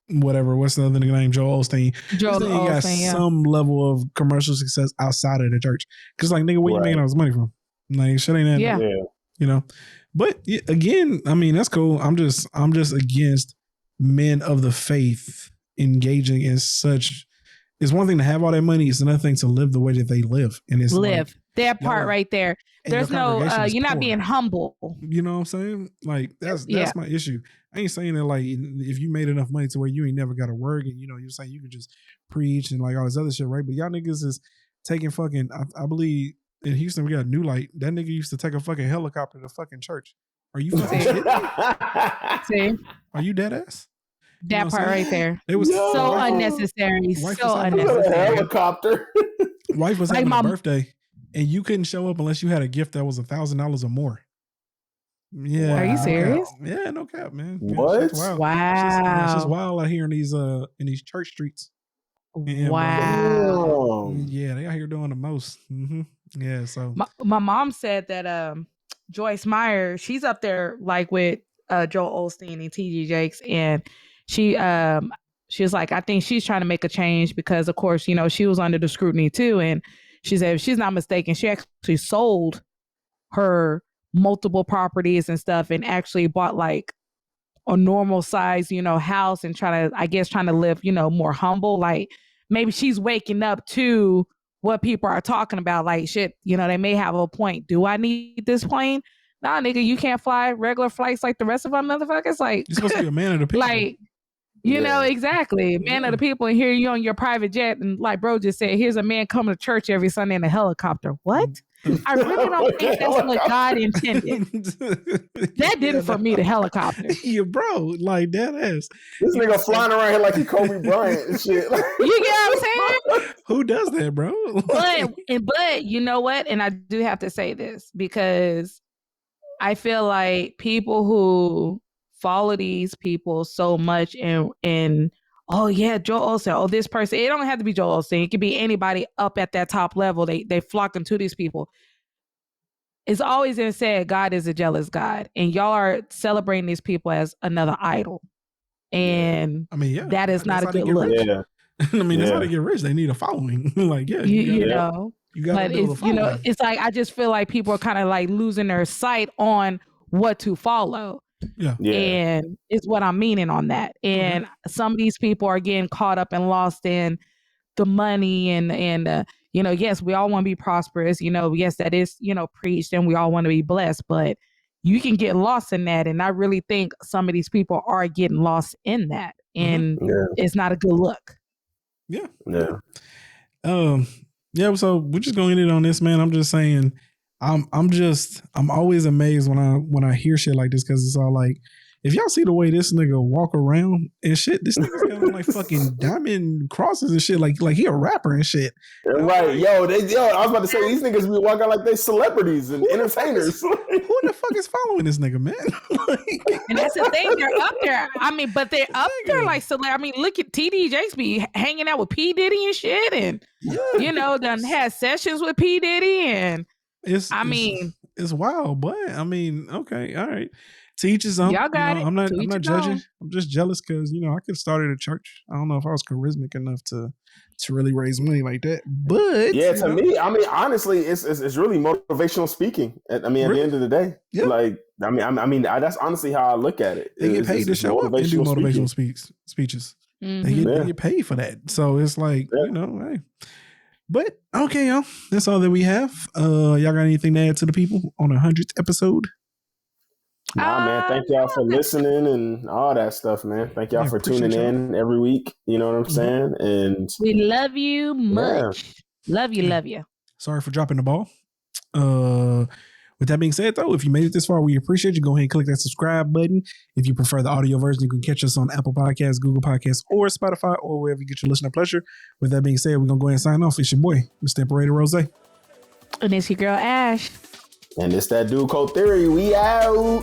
whatever, what's the other name? Joel Osteen. Joel Osteen got some level of commercial success outside of the church. Cause like, nigga, where you making all this money from? Like, shit ain't that. Yeah. You know? But again, I mean, that's cool. I'm just against men of the faith engaging in such. It's one thing to have all that money. It's another thing to live the way that they live. And it's live that part right there. There's no, you're not being humble. You know what I'm saying? Like, that's my issue. I ain't saying that like, if you made enough money to where you ain't never got to work and, you know, you're saying you can just preach and like all this other shit, right? But y'all niggas is taking fucking, I believe in Houston, we got New Light. That nigga used to take a fucking helicopter to fucking church. Are you fucking shit? Are you dead ass? That part right there. It was so unnecessary. So unnecessary. Helicopter. Wife was having a birthday, and you couldn't show up unless you had a gift that was $1,000 or more. Yeah. Are you serious? Yeah, no cap, man. What? It's wild. Wow. It's just wild out here in these church streets. Wow. Yeah, they out here doing the most. Mm-hmm. Yeah, so my mom said that Joyce Meyer, she's up there like with Joel Osteen and T.D. Jakes, and she was like, I think she's trying to make a change because, of course, you know, she was under the scrutiny too, and she said, if she's not mistaken, she actually sold her multiple properties and stuff, and actually bought like a normal size, you know, house, and trying to live, you know, more humble. Like maybe she's waking up to what people are talking about. Like, shit, you know, they may have a point. Do I need this plane? Nah, nigga, you can't fly regular flights like the rest of our motherfuckers. Like, you're supposed to be a man of the people. Like, you know, exactly. Man of the people, and here you on your private jet, and like bro just said, here's a man coming to church every Sunday in a helicopter. What? I really don't think that's what God intended. That did it for me, the helicopter. Yeah, bro, like that ass. This nigga flying around here like he Kobe Bryant and shit. You get what I'm saying? Who does that, bro? But you know what? And I do have to say this because I feel like people who follow these people so much and oh yeah, Joel Osteen, oh this person, it don't have to be Joel Osteen, it could be anybody up at that top level. They flocking to these people. It's always been said God is a jealous God, and y'all are celebrating these people as another idol, and I mean, yeah, that is not a good look. Yeah. I mean, that's how they get rich. They need a following. Like, yeah, you know. You gotta but it's, you know, it's like I just feel like people are kind of like losing their sight on what to follow. Yeah. And it's what I'm meaning on that. And some of these people are getting caught up and lost in the money and you know, yes, we all want to be prosperous. You know, yes, that is, you know, preached, and we all want to be blessed, but you can get lost in that. And I really think some of these people are getting lost in that, and it's not a good look. Yeah. Yeah. So we're just going to end it on this, man. I'm just saying, I'm always amazed when I hear shit like this, because it's all like, if y'all see the way this nigga walk around and shit, this nigga's got on like fucking diamond crosses and shit, like he a rapper and shit. Right, yo, I was about to say, these niggas be walking like they celebrities and entertainers. Who the fuck is following this nigga, man? And that's the thing, they're up there. I mean, but they're up there like celebrity. I mean, look at T.D. Jakes be hanging out with P. Diddy and shit, and you know, done had sessions with P. Diddy, and it's wild, but I mean, okay, all right. Teach his own. Y'all got it. I'm not judging. I'm just jealous because, you know, I could have started a church. I don't know if I was charismatic enough to really raise money like that. But yeah, to me, I mean, honestly, it's really motivational speaking. I mean, at the end of the day, like, I mean, that's honestly how I look at it. They get paid to show up and do motivational speeches. Mm-hmm. They get paid for that. So it's like, you know, hey. But okay, y'all, that's all that we have. Y'all got anything to add to the people on 100th episode? Nah, man, thank y'all for listening and all that stuff, man. Thank y'all for tuning in every week. You know what I'm saying? And we love you much. Love you. Sorry for dropping the ball. With that being said, though, if you made it this far, we appreciate you. Go ahead and click that subscribe button. If you prefer the audio version, you can catch us on Apple Podcasts, Google Podcasts, or Spotify, or wherever you get your listener pleasure. With that being said, we're going to go ahead and sign off. It's your boy, Mr. Operator Rose. And it's your girl, Ash. And it's that dude called Theory. We out.